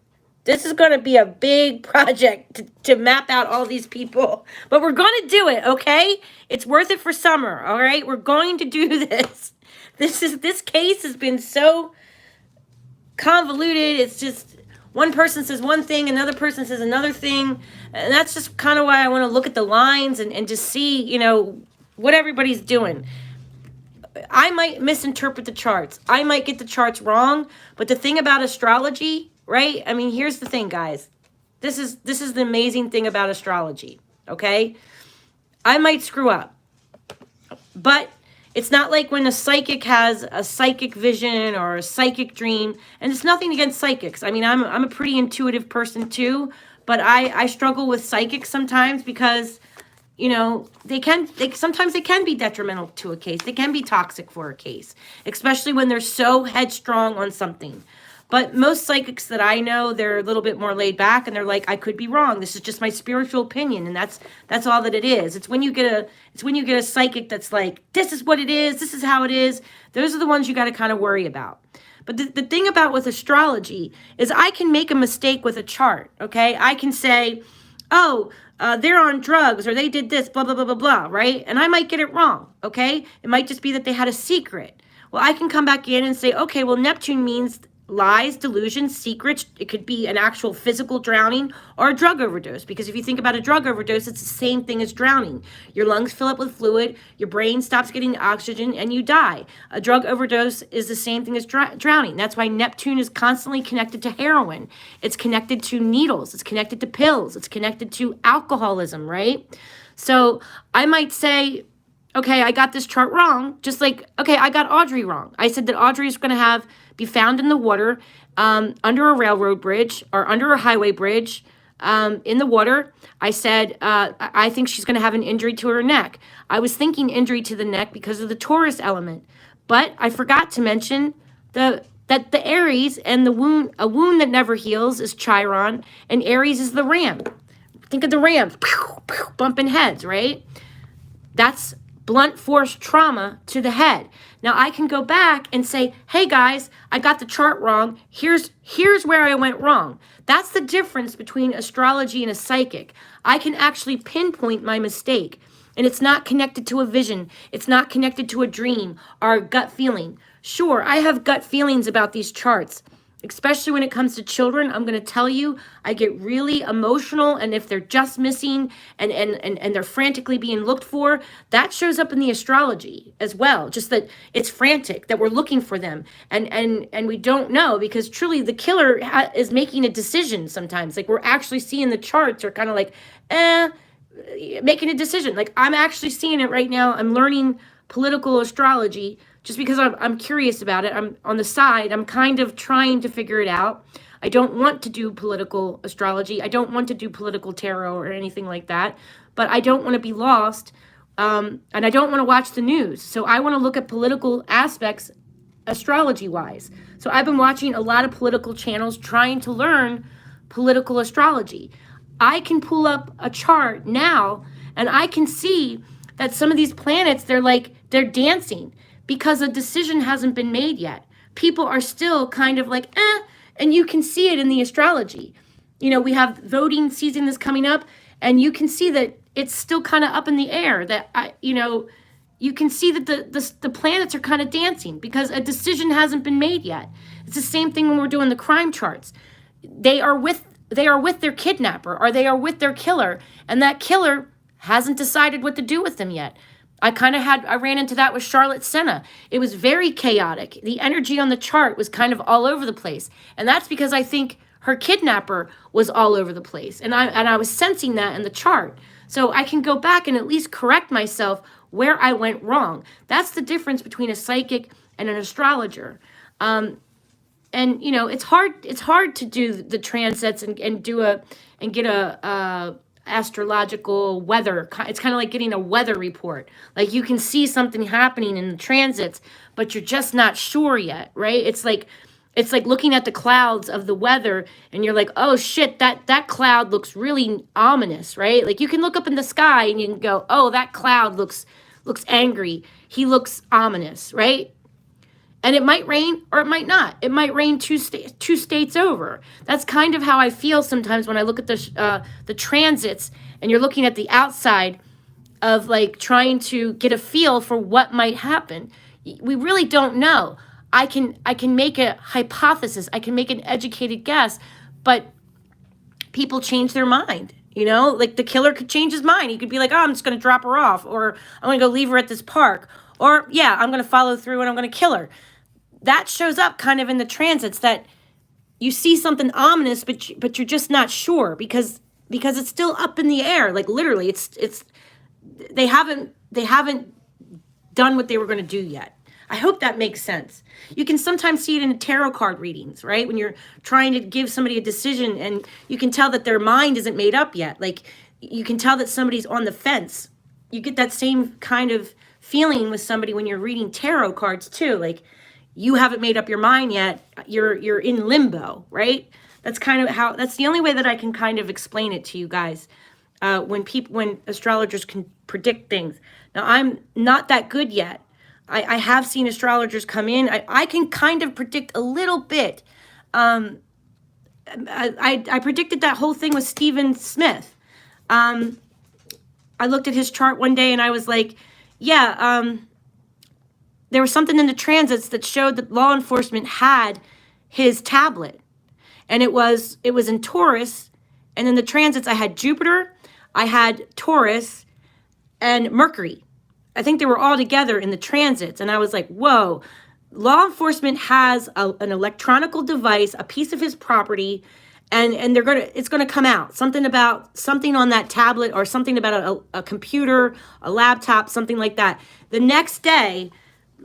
[SPEAKER 1] be a big project to map out all these people. But we're going to do it, okay? It's worth it for Summer, all right? We're going to do this. This case has been so convoluted. It's just one person says one thing, another person says another thing. And that's just kind of why I want to look at the lines and just see, you know, what everybody's doing. I might misinterpret the charts. I might get the charts wrong. But the thing about astrology, right? I mean, here's the thing, guys. This is the amazing thing about astrology, okay? I might screw up. But it's not like when a psychic has a psychic vision or a psychic dream. And it's nothing against psychics. I mean, I'm a pretty intuitive person too. But I struggle with psychics sometimes because, you know, sometimes they can be detrimental to a case. They can be toxic for a case, especially when they're so headstrong on something. But most psychics that I know, they're a little bit more laid back, and they're like, I could be wrong. This is just my spiritual opinion, and that's all that it is. It's when you get a psychic that's like, this is what it is, this is how it is. Those are the ones you got to kind of worry about. But the thing about with astrology is I can make a mistake with a chart, okay? I can say, oh, they're on drugs or they did this, blah, blah, blah, blah, blah, right? And I might get it wrong, okay? It might just be that they had a secret. Well, I can come back in and say, okay, well, Neptune means lies, delusions, secrets. It could be an actual physical drowning or a drug overdose. Because if you think about a drug overdose, it's the same thing as drowning. Your lungs fill up with fluid, your brain stops getting oxygen, and you die. A drug overdose is the same thing as drowning. That's why Neptune is constantly connected to heroin. It's connected to needles. It's connected to pills. It's connected to alcoholism, right? So I might say, okay, I got this chart wrong. Just like, okay, I got Audrey wrong. I said that Audrey is going to be found in the water, under a railroad bridge or under a highway bridge, in the water. I said, I think she's going to have an injury to her neck. I was thinking injury to the neck because of the Taurus element, but I forgot to mention that the Aries and a wound that never heals is Chiron, and Aries is the ram. Think of the ram, bumping heads, right? That's blunt force trauma to the head. Now I can go back and say, hey guys, I got the chart wrong. Here's where I went wrong. That's the difference between astrology and a psychic. I can actually pinpoint my mistake, and it's not connected to a vision. It's not connected to a dream or a gut feeling. Sure, I have gut feelings about these charts, especially when it comes to children. I'm going to tell you, I get really emotional, and if they're just missing and they're frantically being looked for, that shows up in the astrology as well. Just that it's frantic, that we're looking for them, and we don't know, because truly the killer is making a decision sometimes. Like, we're actually seeing the charts are kind of like, making a decision. Like, I'm actually seeing it right now. I'm learning political astrology just because I'm curious about it. I'm on the side. I'm kind of trying to figure it out. I don't want to do political astrology. I don't want to do political tarot or anything like that. But I don't want to be lost. And I don't want to watch the news. So I want to look at political aspects astrology-wise. So I've been watching a lot of political channels trying to learn political astrology. I can pull up a chart now, and I can see that some of these planets, they're dancing, because a decision hasn't been made yet. People are still kind of like, and you can see it in the astrology. You know, we have voting season that's coming up, and you can see that it's still kind of up in the air. That you can see that the planets are kind of dancing because a decision hasn't been made yet. It's the same thing when we're doing the crime charts. They are with their kidnapper, or they are with their killer, and that killer hasn't decided what to do with them yet. I ran into that with Charlotte Senna. It was very chaotic. The energy on the chart was kind of all over the place. And that's because I think her kidnapper was all over the place. And I was sensing that in the chart. So I can go back and at least correct myself where I went wrong. That's the difference between a psychic and an astrologer. And it's hard to do the transits and get a astrological weather. It's kind of like getting a weather report. Like, you can see something happening in the transits, but you're just not sure yet, right? It's like looking at the clouds of the weather, and you're like, oh shit, that cloud looks really ominous, right? Like, you can look up in the sky and you can go, oh, that cloud looks angry. He looks ominous, right? And it might rain or it might not. It might rain two states over. That's kind of how I feel sometimes when I look at the transits, and you're looking at the outside of, like, trying to get a feel for what might happen. We really don't know. I can make a hypothesis. I can make an educated guess, but people change their mind. Like, the killer could change his mind. He could be like, oh, I'm just going to drop her off, or I'm going to go leave her at this park, or yeah, I'm going to follow through and I'm going to kill her. That shows up kind of in the transits, that you see something ominous, but you're just not sure because it's still up in the air. Like, literally, it's they haven't done what they were going to do yet. I hope that makes sense. You can sometimes see it in tarot card readings, right? When you're trying to give somebody a decision, and you can tell that their mind isn't made up yet. Like, you can tell that somebody's on the fence. You get that same kind of feeling with somebody when you're reading tarot cards too. Like, you haven't made up your mind yet. You're in limbo, right? That's the only way that I can kind of explain it to you guys. When astrologers can predict things. Now, I'm not that good yet. I have seen astrologers come in. I can kind of predict a little bit. I predicted that whole thing with Stephen Smith. I looked at his chart one day and I was like, yeah, there was something in the transits that showed that law enforcement had his tablet. And it was in Taurus. And in the transits, I had Jupiter, I had Taurus, and Mercury. I think they were all together in the transits. And I was like, whoa, law enforcement has an electronical device, a piece of his property, and it's gonna come out. Something on that tablet, or something about a computer, a laptop, something like that. The next day,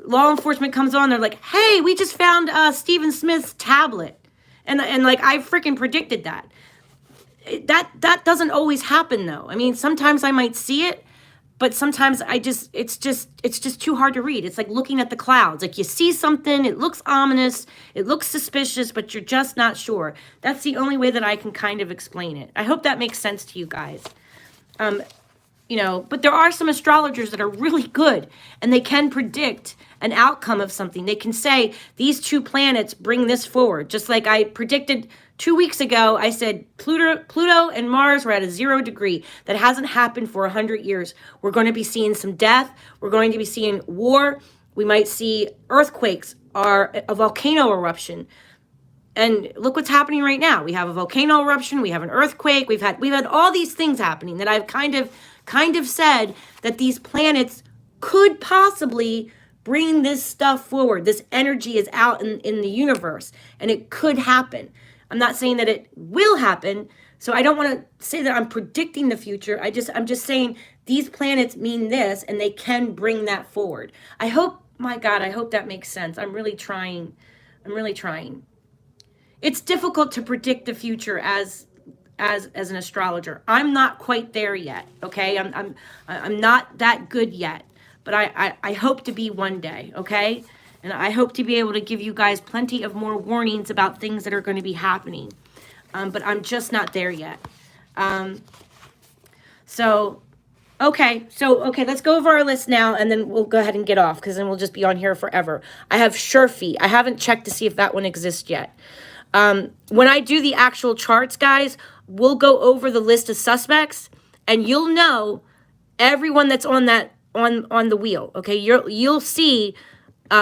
[SPEAKER 1] law enforcement comes on, they're like, hey, we just found Stephen Smith's tablet. And like, I freaking predicted that. That doesn't always happen though. I mean, sometimes I might see it, but sometimes it's just too hard to read. It's like looking at the clouds. Like, you see something, it looks ominous, it looks suspicious, but you're just not sure. That's the only way that I can kind of explain it. I hope that makes sense to you guys. You know, but there are some astrologers that are really good, and they can predict an outcome of something. They can say, these two planets bring this forward. Just like I predicted 2 weeks ago, I said Pluto and Mars were at a 0 degree. That hasn't happened for 100 years. We're going to be seeing some death. We're going to be seeing war. We might see earthquakes or a volcano eruption. And look what's happening right now. We have a volcano eruption. We have an earthquake. We've had all these things happening that I've kind of said that these planets could possibly bring this stuff forward. This energy is out in the universe, and it could happen. I'm not saying that it will happen, so I don't want to say that I'm predicting the future. I'm just saying these planets mean this, and they can bring that forward. I hope that makes sense. I'm really trying. It's difficult to predict the future as an astrologer. I'm not quite there yet. Okay, I'm not that good yet, but I hope to be one day. Okay, and I hope to be able to give you guys plenty of more warnings about things that are going to be happening. But I'm just not there yet. Okay, let's go over our list now, and then we'll go ahead and get off, because then we'll just be on here forever. I have Sherfy. I haven't checked to see if that one exists yet. When I do the actual charts, guys, we'll go over the list of suspects, and you'll know everyone that's on that on the wheel. Okay, you'll see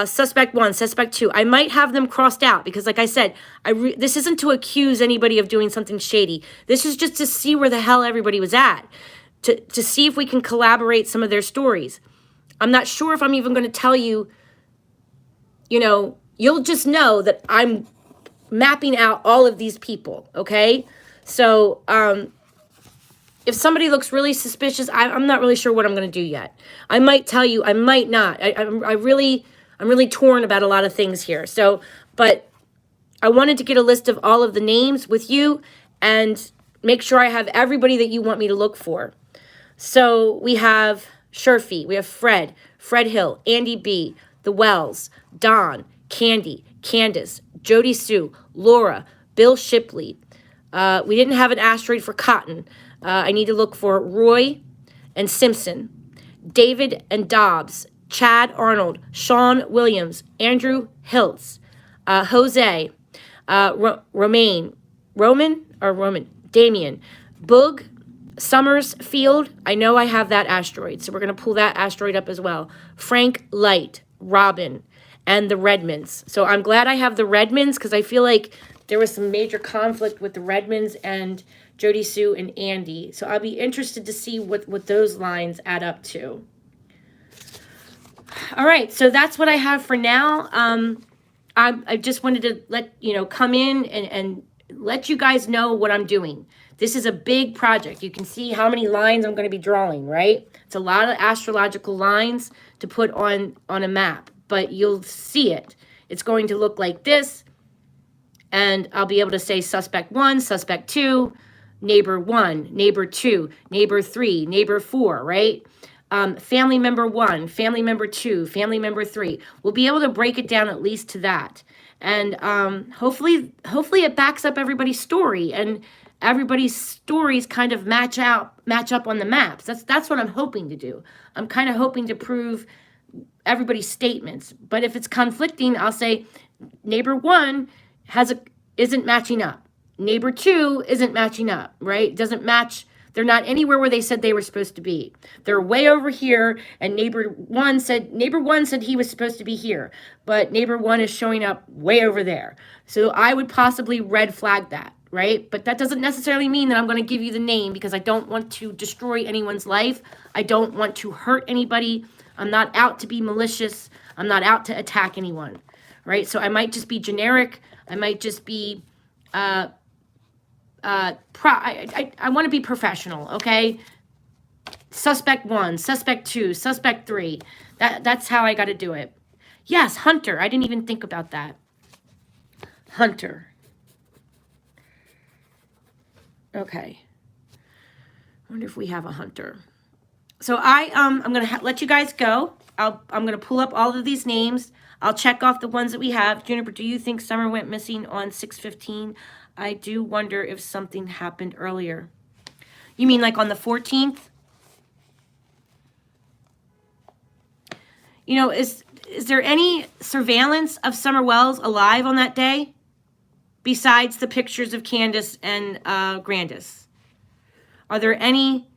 [SPEAKER 1] suspect 1, suspect 2. I might have them crossed out because, like I said, this isn't to accuse anybody of doing something shady. This is just to see where the hell everybody was at, to see if we can collaborate some of their stories. I'm not sure if I'm even going to tell you. You know, you'll just know that I'm mapping out all of these people, okay? So, if somebody looks really suspicious, I'm not really sure what I'm going to do yet. I might tell you, I might not. I'm really torn about a lot of things here. So, but I wanted to get a list of all of the names with you and make sure I have everybody that you want me to look for. So, we have Sherfy, we have Fred Hill, Andy B., The Wells, Don, Candy, Candace, Jody Sue, Laura, Bill Shipley. We didn't have an asteroid for Cotton. I need to look for Roy and Simpson, David and Dobbs, Chad Arnold, Sean Williams, Andrew Hiltz, Jose, Roman, Damien, Boog, Summers Field. I know I have that asteroid, so we're going to pull that asteroid up as well. Frank Light, Robin, and the Redmonds. So I'm glad I have the Redmonds, because I feel like there was some major conflict with the Redmonds and Jody Sue and Andy. So I'll be interested to see what those lines add up to. All right, so that's what I have for now. I just wanted to come in and let you guys know what I'm doing. This is a big project. You can see how many lines I'm going to be drawing, right? It's a lot of astrological lines to put on a map, but you'll see it. It's going to look like this, and I'll be able to say suspect 1, suspect 2, neighbor 1, neighbor 2, neighbor 3, neighbor 4, right? Family member 1, family member 2, family member 3. We'll be able to break it down at least to that. And hopefully it backs up everybody's story, and everybody's stories kind of match up on the maps. That's what I'm hoping to do. I'm kind of hoping to prove everybody's statements. But if it's conflicting, I'll say neighbor 1 isn't matching up. Neighbor 2 isn't matching up, right? Doesn't match They're not anywhere where they said they were supposed to be. They're way over here, and neighbor one said he was supposed to be here, but neighbor one is showing up way over there. So I would possibly red flag that, right? But that doesn't necessarily mean that I'm going to give you the name, because I don't want to destroy anyone's life. I don't want to hurt anybody. I'm not out to be malicious. I'm not out to attack anyone, right? So I might just be generic. I might just be, I want to be professional, okay? Suspect 1, suspect 2, suspect 3. That's how I got to do it. Yes, Hunter. I didn't even think about that. Hunter. Okay. I wonder if we have a Hunter. So I'm going to let you guys go. I'm going to pull up all of these names. I'll check off the ones that we have. Juniper, do you think Summer went missing on 6/15? I do wonder if something happened earlier. You mean like on the 14th? You know, is there any surveillance of Summer Wells alive on that day? Besides the pictures of Candace and Grandis? Are there any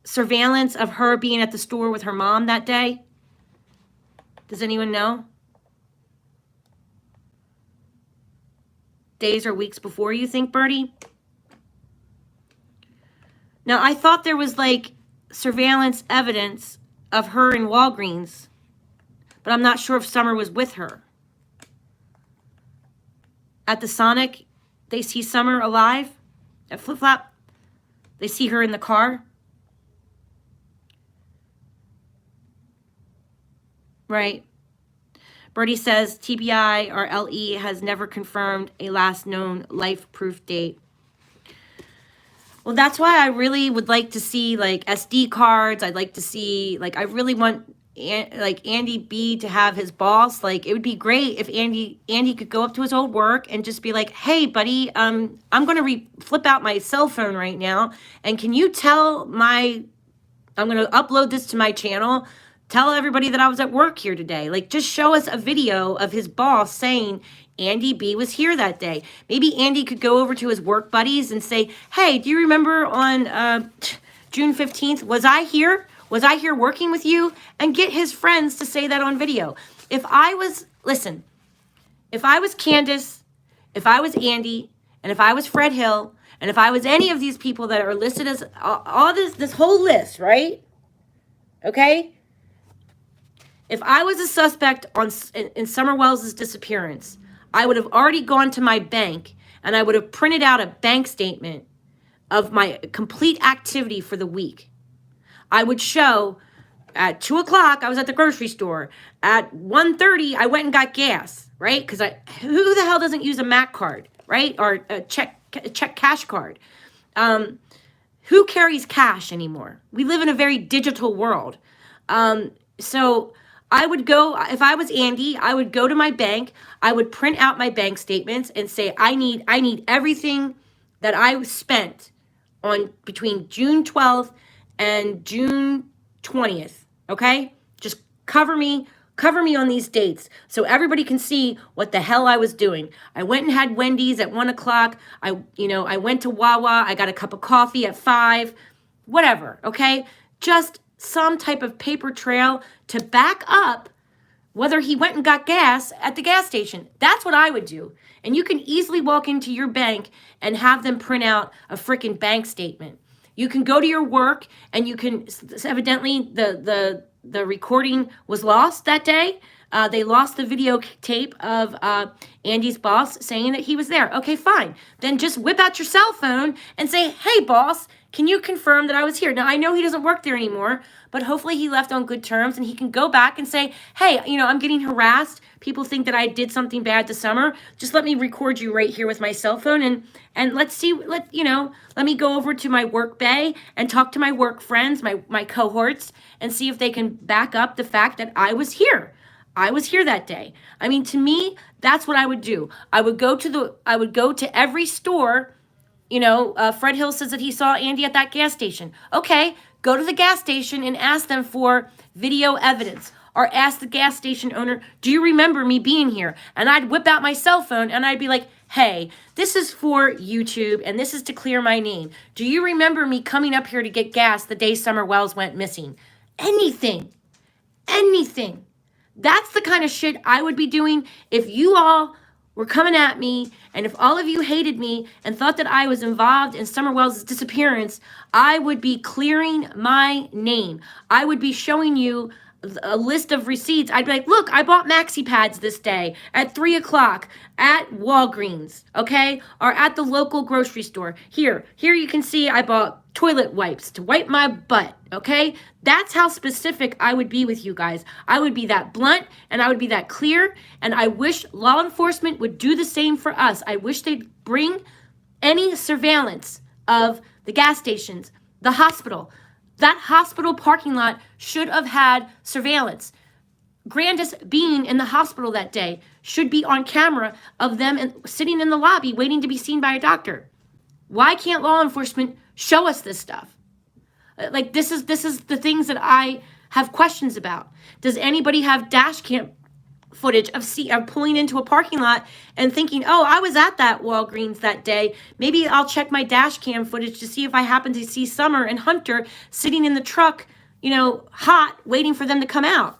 [SPEAKER 1] surveillance of her being at the store with her mom that day? Does anyone know? Days or weeks before, you think, Bertie? Now, I thought there was like surveillance evidence of her in Walgreens, but I'm not sure if Summer was with her. At the Sonic, they see Summer alive at Flip Flop. They see her in the car. Right. Bertie says TBI or LE has never confirmed a last known life proof date. Well, that's why I really would like to see like SD cards. I'd like to see, like, I really want like Andy B to have his boss. Like, it would be great if Andy could go up to his old work and just be like, hey buddy, I'm going to flip out my cell phone right now. And can you tell I'm going to upload this to my channel. Tell everybody that I was at work here today. Like, just show us a video of his boss saying Andy B was here that day. Maybe Andy could go over to his work buddies and say, hey, do you remember on June 15th, was I here? Was I here working with you? And get his friends to say that on video. If I was Candace, if I was Andy, and if I was Fred Hill, and if I was any of these people that are listed as all this whole list, right? Okay? If I was a suspect in Summer Wells' disappearance, I would have already gone to my bank and I would have printed out a bank statement of my complete activity for the week. I would show at 2 o'clock, I was at the grocery store. At 1:30, I went and got gas, right? Because who the hell doesn't use a MAC card, right? Or a check cash card? Who carries cash anymore? We live in a very digital world. So I would go, if I was Andy, I would go to my bank. I would print out my bank statements and say, I need everything that I spent on between June 12th and June 20th. Okay? Just cover me on these dates so everybody can see what the hell I was doing. I went and had Wendy's at 1 o'clock. I went to Wawa. I got a cup of coffee at 5, whatever. Okay? Just some type of paper trail to back up whether he went and got gas at the gas station. That's what I would do. And you can easily walk into your bank and have them print out a freaking bank statement. You can go to your work and you can, evidently the recording was lost that day. They lost the videotape of Andy's boss saying that he was there. Okay, fine. Then just whip out your cell phone and say, hey, boss, can you confirm that I was here? Now, I know he doesn't work there anymore, but hopefully he left on good terms and he can go back and say, hey, I'm getting harassed. People think that I did something bad this summer. Just let me record you right here with my cell phone and let's see, let me go over to my work bay and talk to my work friends, my cohorts, and see if they can back up the fact that I was here. I was here that day. I mean, to me, that's what I would do. I would go to every store. Fred Hill says that he saw Andy at that gas station. Okay, go to the gas station and ask them for video evidence. Or ask the gas station owner, do you remember me being here? And I'd whip out my cell phone and I'd be like, hey, this is for YouTube and this is to clear my name. Do you remember me coming up here to get gas the day Summer Wells went missing? Anything. Anything. That's the kind of shit I would be doing if you all were coming at me, and if all of you hated me and thought that I was involved in Summer Wells' disappearance. I would be clearing my name. I would be showing you a list of receipts. I'd be like, look, I bought maxi pads this day at 3 o'clock at Walgreens, okay? Or at the local grocery store. Here you can see I bought toilet wipes to wipe my butt, okay? That's how specific I would be with you guys. I would be that blunt and I would be that clear, and I wish law enforcement would do the same for us. I wish they'd bring any surveillance of the gas stations, the hospital. That hospital parking lot should have had surveillance. Grandis being in the hospital that day should be on camera of them sitting in the lobby waiting to be seen by a doctor. Why can't law enforcement show us this stuff? Like, this is the things that I have questions about. Does anybody have dash cam footage of pulling into a parking lot and thinking, oh, I was at that Walgreens that day. Maybe I'll check my dash cam footage to see if I happen to see Summer and Hunter sitting in the truck, hot, waiting for them to come out.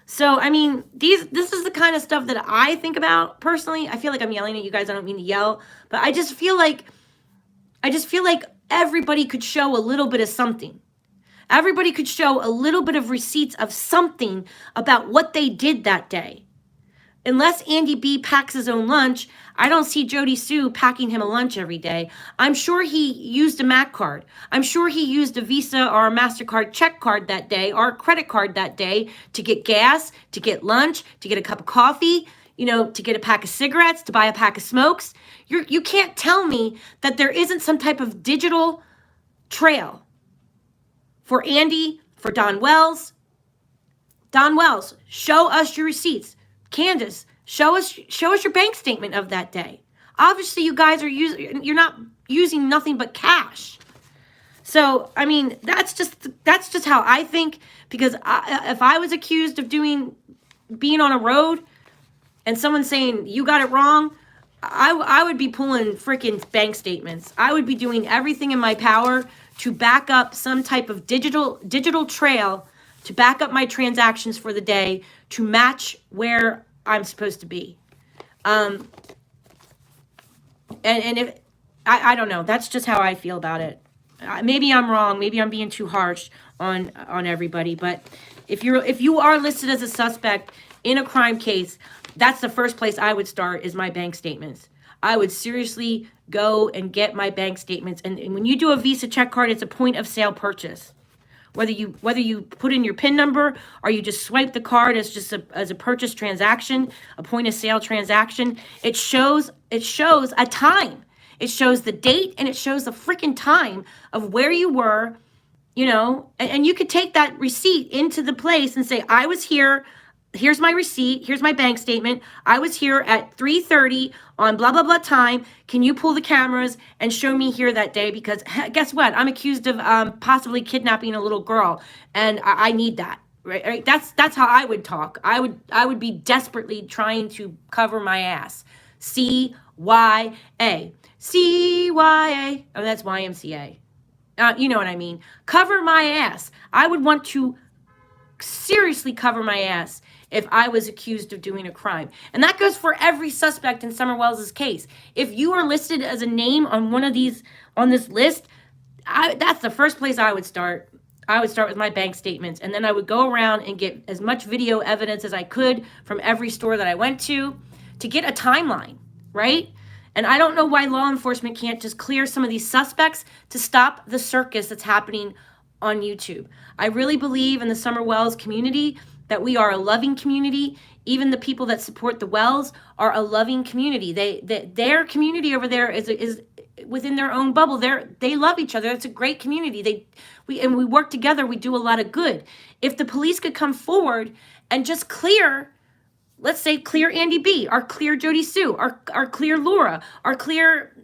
[SPEAKER 1] So, I mean, this is the kind of stuff that I think about personally. I feel like I'm yelling at you guys. I don't mean to yell, but I just feel like everybody could show a little bit of something. Everybody could show a little bit of receipts of something about what they did that day. Unless Andy B packs his own lunch, I don't see Jody Sue packing him a lunch every day. I'm sure he used a MAC card. I'm sure he used a Visa or a MasterCard check card that day or a credit card that day to get gas, to get lunch, to get a cup of coffee, to get a pack of cigarettes, to buy a pack of smokes. You can't tell me that there isn't some type of digital trail for Andy, for Don Wells. Don Wells, show us your receipts. Candace, show us your bank statement of that day. Obviously, you guys you're not using nothing but cash. So, I mean, that's just how I think, because if I was accused of being on a road and someone saying you got it wrong, I would be pulling freaking bank statements. I would be doing everything in my power to back up some type of digital trail, to back up my transactions for the day, to match where I'm supposed to be. And if I don't know, that's just how I feel about it. Maybe I'm wrong. Maybe I'm being too harsh on everybody. But if you are listed as a suspect in a crime case, that's the first place I would start, is my bank statements. I would seriously go and get my bank statements. And when you do a Visa check card, it's a point of sale purchase. Whether you put in your PIN number or you just swipe the card as a purchase transaction, a point of sale transaction, it shows a time. It shows the date and it shows the freaking time of where you were, and you could take that receipt into the place and say, I was here. Here's my receipt. Here's my bank statement. I was here at 3:30 on blah, blah, blah time. Can you pull the cameras and show me here that day? Because guess what? I'm accused of possibly kidnapping a little girl, and I need that. Right? That's how I would talk. I would be desperately trying to cover my ass. CYA. CYA. Oh, that's YMCA. You know what I mean. Cover my ass. I would want to seriously cover my ass if I was accused of doing a crime. And that goes for every suspect in Summer Wells' case. If you are listed as a name on on this list, that's the first place I would start. I would start with my bank statements, and then I would go around and get as much video evidence as I could from every store that I went to get a timeline, right? And I don't know why law enforcement can't just clear some of these suspects to stop the circus that's happening on YouTube. I really believe in the Summer Wells community, that we are a loving community. Even the people that support the Wells are a loving community. Their community over there is within their own bubble. They love each other. It's a great community. We work together. We do a lot of good. If the police could come forward and just clear, let's say clear Andy B, or clear Jody Sue, or clear Laura, or clear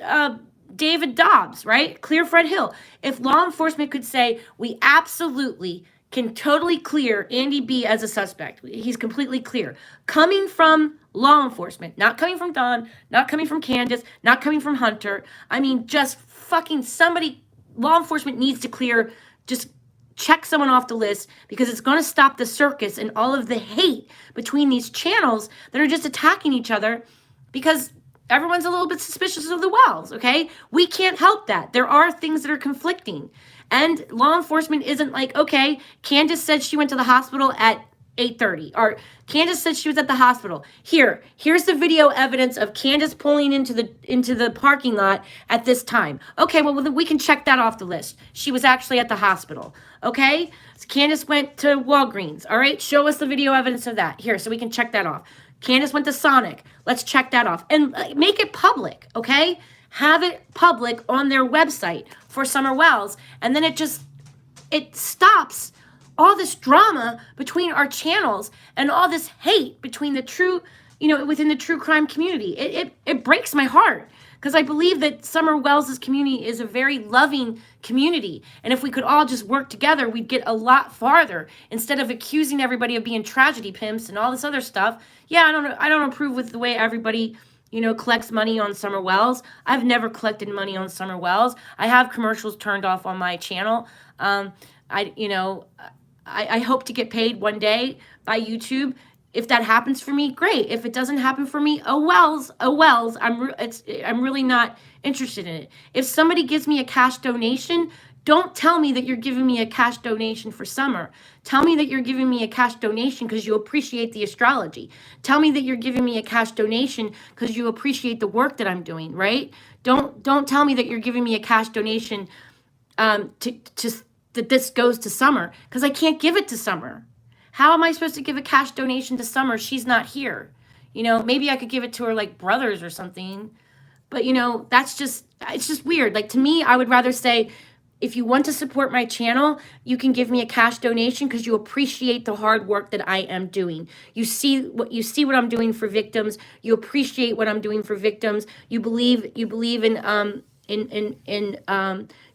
[SPEAKER 1] David Dobbs, right? Clear Fred Hill. If law enforcement could say, we absolutely can totally clear Andy B as a suspect. He's completely clear. Coming from law enforcement, not coming from Don, not coming from Candace, not coming from Hunter. I mean, just fucking somebody, law enforcement needs to clear, just check someone off the list, because it's going to stop the circus and all of the hate between these channels that are just attacking each other because everyone's a little bit suspicious of the Wells, okay? We can't help that. There are things that are conflicting. And law enforcement isn't like, okay, Candace said she went to the hospital at 8:30, or Candace said she was at the hospital. Here's the video evidence of Candace pulling into the parking lot at this time. Okay, well, then we can check that off the list. She was actually at the hospital. Okay? So Candace went to Walgreens. All right? Show us the video evidence of that. Here, so we can check that off. Candace went to Sonic. Let's check that off. And make it public, okay? Have it public on their website for Summer Wells. And then it stops all this drama between our channels and all this hate between the true, within the true crime community. It breaks my heart, because I believe that Summer Wells' community is a very loving community. And if we could all just work together, we'd get a lot farther, instead of accusing everybody of being tragedy pimps and all this other stuff. Yeah, I don't approve with the way everybody, collects money on Summer Wells. I've never collected money on Summer Wells. I have commercials turned off on my channel. I hope to get paid one day by YouTube. If that happens for me, great. If it doesn't happen for me, oh wells. I'm really not interested in it. If somebody gives me a cash donation, don't tell me that you're giving me a cash donation for Summer. Tell me that you're giving me a cash donation because you appreciate the astrology. Tell me that you're giving me a cash donation because you appreciate the work that I'm doing, right? Don't tell me that you're giving me a cash donation that this goes to Summer, because I can't give it to Summer. How am I supposed to give a cash donation to Summer? She's not here. Maybe I could give it to her like brothers or something. But, it's just weird. Like, to me, I would rather say, if you want to support my channel, you can give me a cash donation because you appreciate the hard work that I am doing. You see what I'm doing for victims. You appreciate what I'm doing for victims. You believe in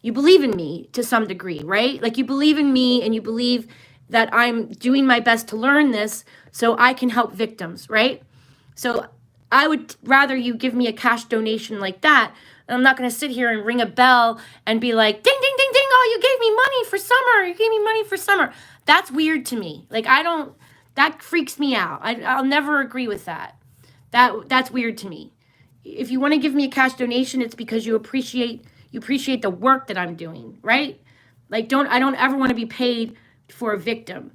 [SPEAKER 1] you believe in me to some degree, right? Like, you believe in me, and you believe that I'm doing my best to learn this so I can help victims, right? So I would rather you give me a cash donation like that. And I'm not going to sit here and ring a bell and be like, ding, ding, ding, ding, oh, you gave me money for Summer. You gave me money for Summer. That's weird to me. Like, that freaks me out. I'll never agree with that. That's weird to me. If you want to give me a cash donation, it's because you appreciate the work that I'm doing, right? Like, I don't ever want to be paid for a victim.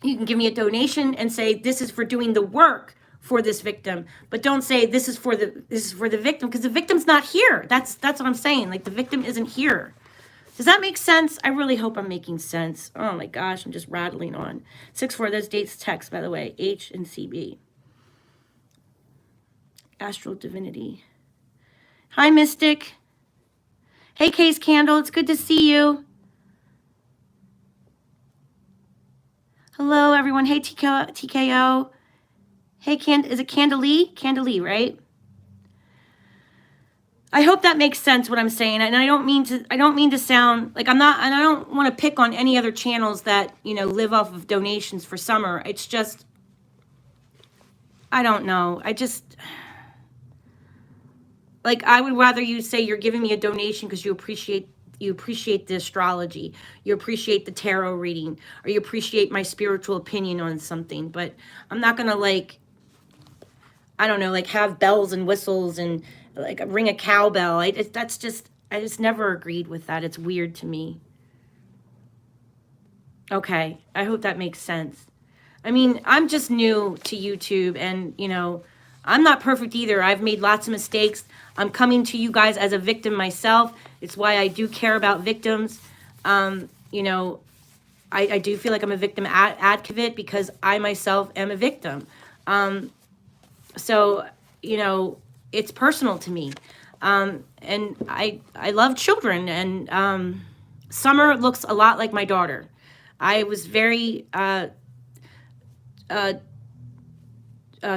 [SPEAKER 1] You can give me a donation and say, this is for doing the work for this victim, but don't say this is for the victim, because the victim's not here. That's what I'm saying. Like, the victim isn't here. Does that make sense? I really hope I'm making sense. Oh my gosh, I'm just rattling on. 6-4, those dates text, by the way, H and CB. Astral Divinity. Hi, Mystic. Hey, Case Candle, it's good to see you. Hello, everyone. Hey, TKO. Hey, is it Candalee? Candalee, right? I hope that makes sense what I'm saying. And I don't mean to sound like and I don't want to pick on any other channels that, live off of donations for Summer. It's just, I don't know. Like, I would rather you say you're giving me a donation because you appreciate the astrology, you appreciate the tarot reading, or you appreciate my spiritual opinion on something. But I'm not gonna have bells and whistles and like ring a cowbell. I just never agreed with that. It's weird to me. Okay, I hope that makes sense. I mean, I'm just new to YouTube, and I'm not perfect either. I've made lots of mistakes. I'm coming to you guys as a victim myself. It's why I do care about victims. I do feel like I'm a victim advocate because I myself am a victim. So, it's personal to me. And I love children, and Summer looks a lot like my daughter. I was very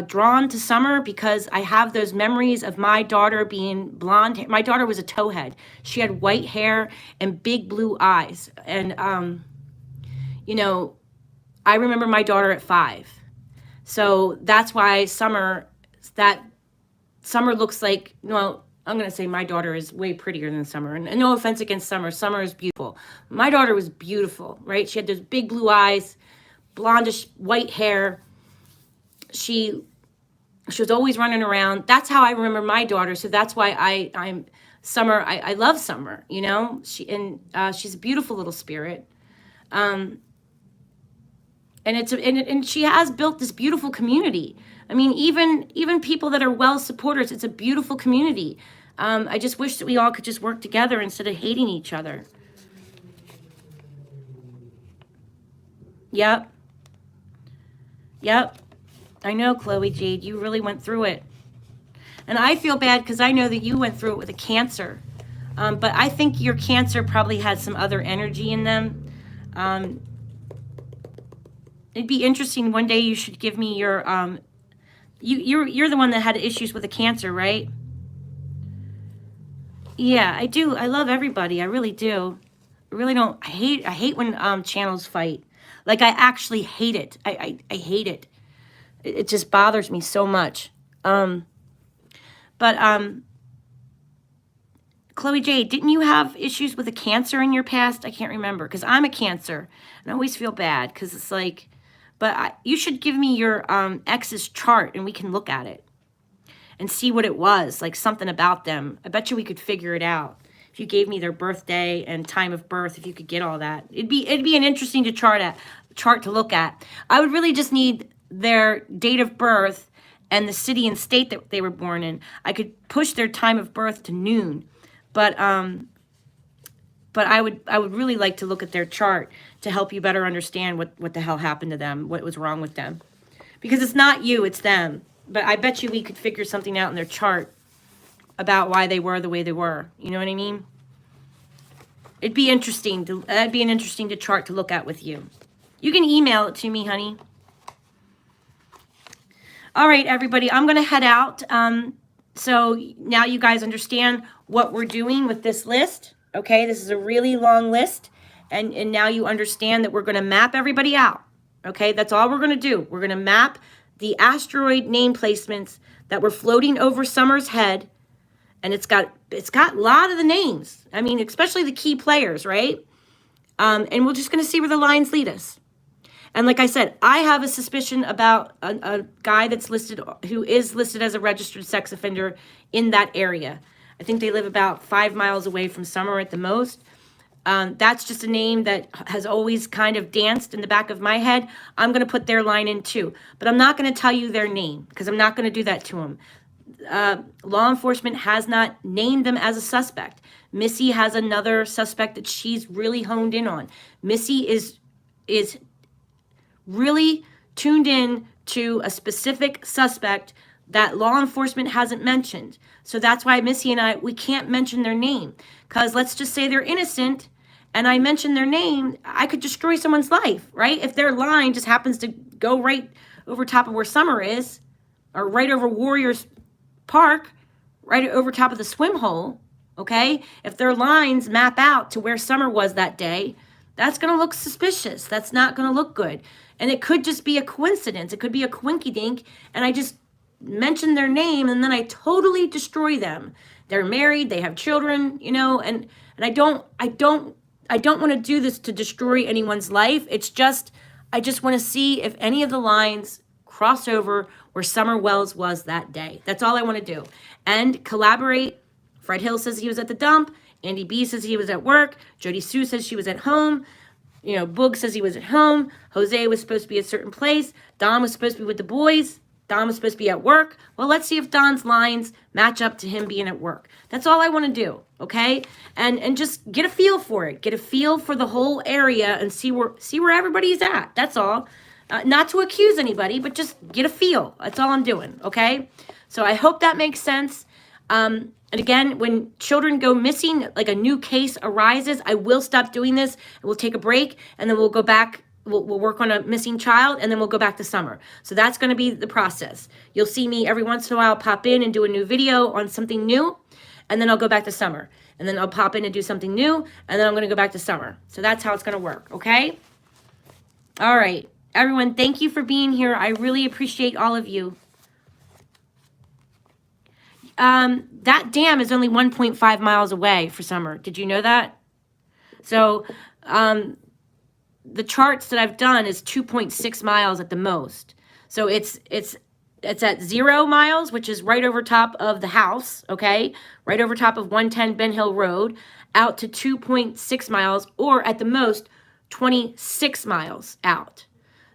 [SPEAKER 1] drawn to Summer because I have those memories of my daughter being blonde. My daughter was a towhead. She had white hair and big blue eyes. And, you know, I remember my daughter at 5. So that's why that Summer looks like, well, I'm going to say my daughter is way prettier than Summer. And no offense against Summer. Summer is beautiful. My daughter was beautiful, right? She had those big blue eyes, blondish white hair. She was always running around. That's how I remember my daughter. So that's why I'm Summer. I love Summer, you know. She's a beautiful little spirit. And and she has built this beautiful community. I mean, even people that are well supporters, it's a beautiful community. I just wish that we all could just work together instead of hating each other. Yep. Yep. I know, Chloe Jade, you really went through it. And I feel bad because I know that you went through it with a Cancer. But I think your Cancer probably had some other energy in them. It'd be interesting. One day you should give me your you're the one that had issues with a Cancer, right? Yeah, I do. I love everybody. I really do. I really don't. I hate when channels fight. Like, I actually hate it. I hate it. It just bothers me so much. But Chloe J, didn't you have issues with a Cancer in your past? I can't remember, because I'm a Cancer and I always feel bad because it's like, but you should give me your ex's chart and we can look at it and see what it was, like something about them. I bet you we could figure it out. If you gave me their birthday and time of birth, if you could get all that, it'd be an interesting chart to look at. I would really just need their date of birth and the city and state that they were born in. I could push their time of birth to noon, but I would really like to look at their chart to help you better understand what the hell happened to them, what was wrong with them, because it's not you, it's them. But I bet you we could figure something out in their chart about why they were the way they were. You know what I mean? That'd be an interesting chart to look at with you. You can email it to me, honey. All right, everybody, I'm going to head out. So now you guys understand what we're doing with this list. Okay, this is a really long list. And now you understand that we're going to map everybody out. Okay, that's all we're going to do. We're going to map the asteroid name placements that were floating over Summer's head. And it's got a lot of the names. I mean, especially the key players, right? And we're just going to see where the lines lead us. And like I said, I have a suspicion about a guy who is listed as a registered sex offender in that area. I think they live about 5 miles away from Summer at the most. That's just a name that has always kind of danced in the back of my head. I'm going to put their line in too. But I'm not going to tell you their name because I'm not going to do that to them. Law enforcement has not named them as a suspect. Missy has another suspect that she's really honed in on. Missy is really tuned in to a specific suspect that law enforcement hasn't mentioned. So that's why Missy and we can't mention their name. Because let's just say they're innocent and I mention their name, I could destroy someone's life, right? If their line just happens to go right over top of where Summer is, or right over Warriors Park, right over top of the swim hole, okay? If their lines map out to where Summer was that day, that's going to look suspicious. That's not going to look good. And it could just be a coincidence. It could be a quinky-dink, and I just mention their name, and then I totally destroy them. They're married, they have children, you know, and I don't want to do this to destroy anyone's life. It's just, I just want to see if any of the lines cross over where Summer Wells was that day. That's all I want to do. And collaborate. Fred Hill says he was at the dump. Andy B says he was at work. Jody Sue says she was at home. You know, Boog says he was at home. Jose was supposed to be at a certain place. Don was supposed to be with the boys. Don was supposed to be at work. Well, let's see if Don's lines match up to him being at work. That's all I want to do, okay? And just get a feel for it. Get a feel for the whole area and see where everybody's at. That's all. Not to accuse anybody, but just get a feel. That's all I'm doing, okay? So I hope that makes sense. And again, when children go missing, like a new case arises, I will stop doing this. We'll take a break, and then we'll go back. We'll work on a missing child, and then we'll go back to Summer. So that's going to be the process. You'll see me every once in a while pop in and do a new video on something new, and then I'll go back to Summer. And then I'll pop in and do something new, and then I'm going to go back to Summer. So that's how it's going to work, okay? All right. Everyone, thank you for being here. I really appreciate all of you. That dam is only 1.5 miles away for Summer. Did you know that? So the charts that I've done is 2.6 miles at the most. So it's at 0 miles, which is right over top of the house, okay? Right over top of 110 Ben Hill Road, out to 2.6 miles, or at the most 26 miles out.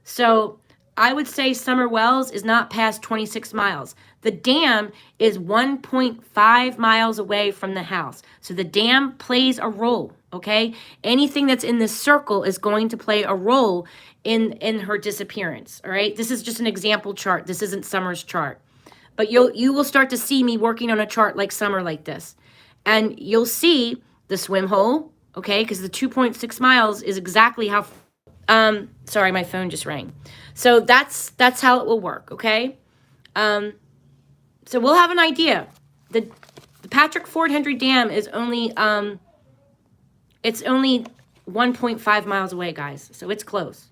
[SPEAKER 1] So I would say Summer Wells is not past 26 miles. The dam is 1.5 miles away from the house. So the dam plays a role, okay? Anything that's in this circle is going to play a role in her disappearance, all right? This is just an example chart. This isn't Summer's chart. But you will start to see me working on a chart like Summer like this. And you'll see the swim hole, okay? Because the 2.6 miles is exactly how... sorry, my phone just rang. So that's how it will work, okay? So we'll have an idea. The Patrick Ford Henry Dam is only it's only 1.5 miles away, guys. So it's close.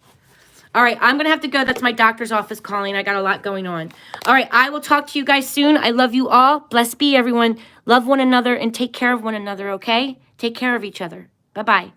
[SPEAKER 1] All right, I'm going to have to go. That's my doctor's office calling. I got a lot going on. All right, I will talk to you guys soon. I love you all. Blessed be everyone. Love one another and take care of one another, okay? Take care of each other. Bye-bye.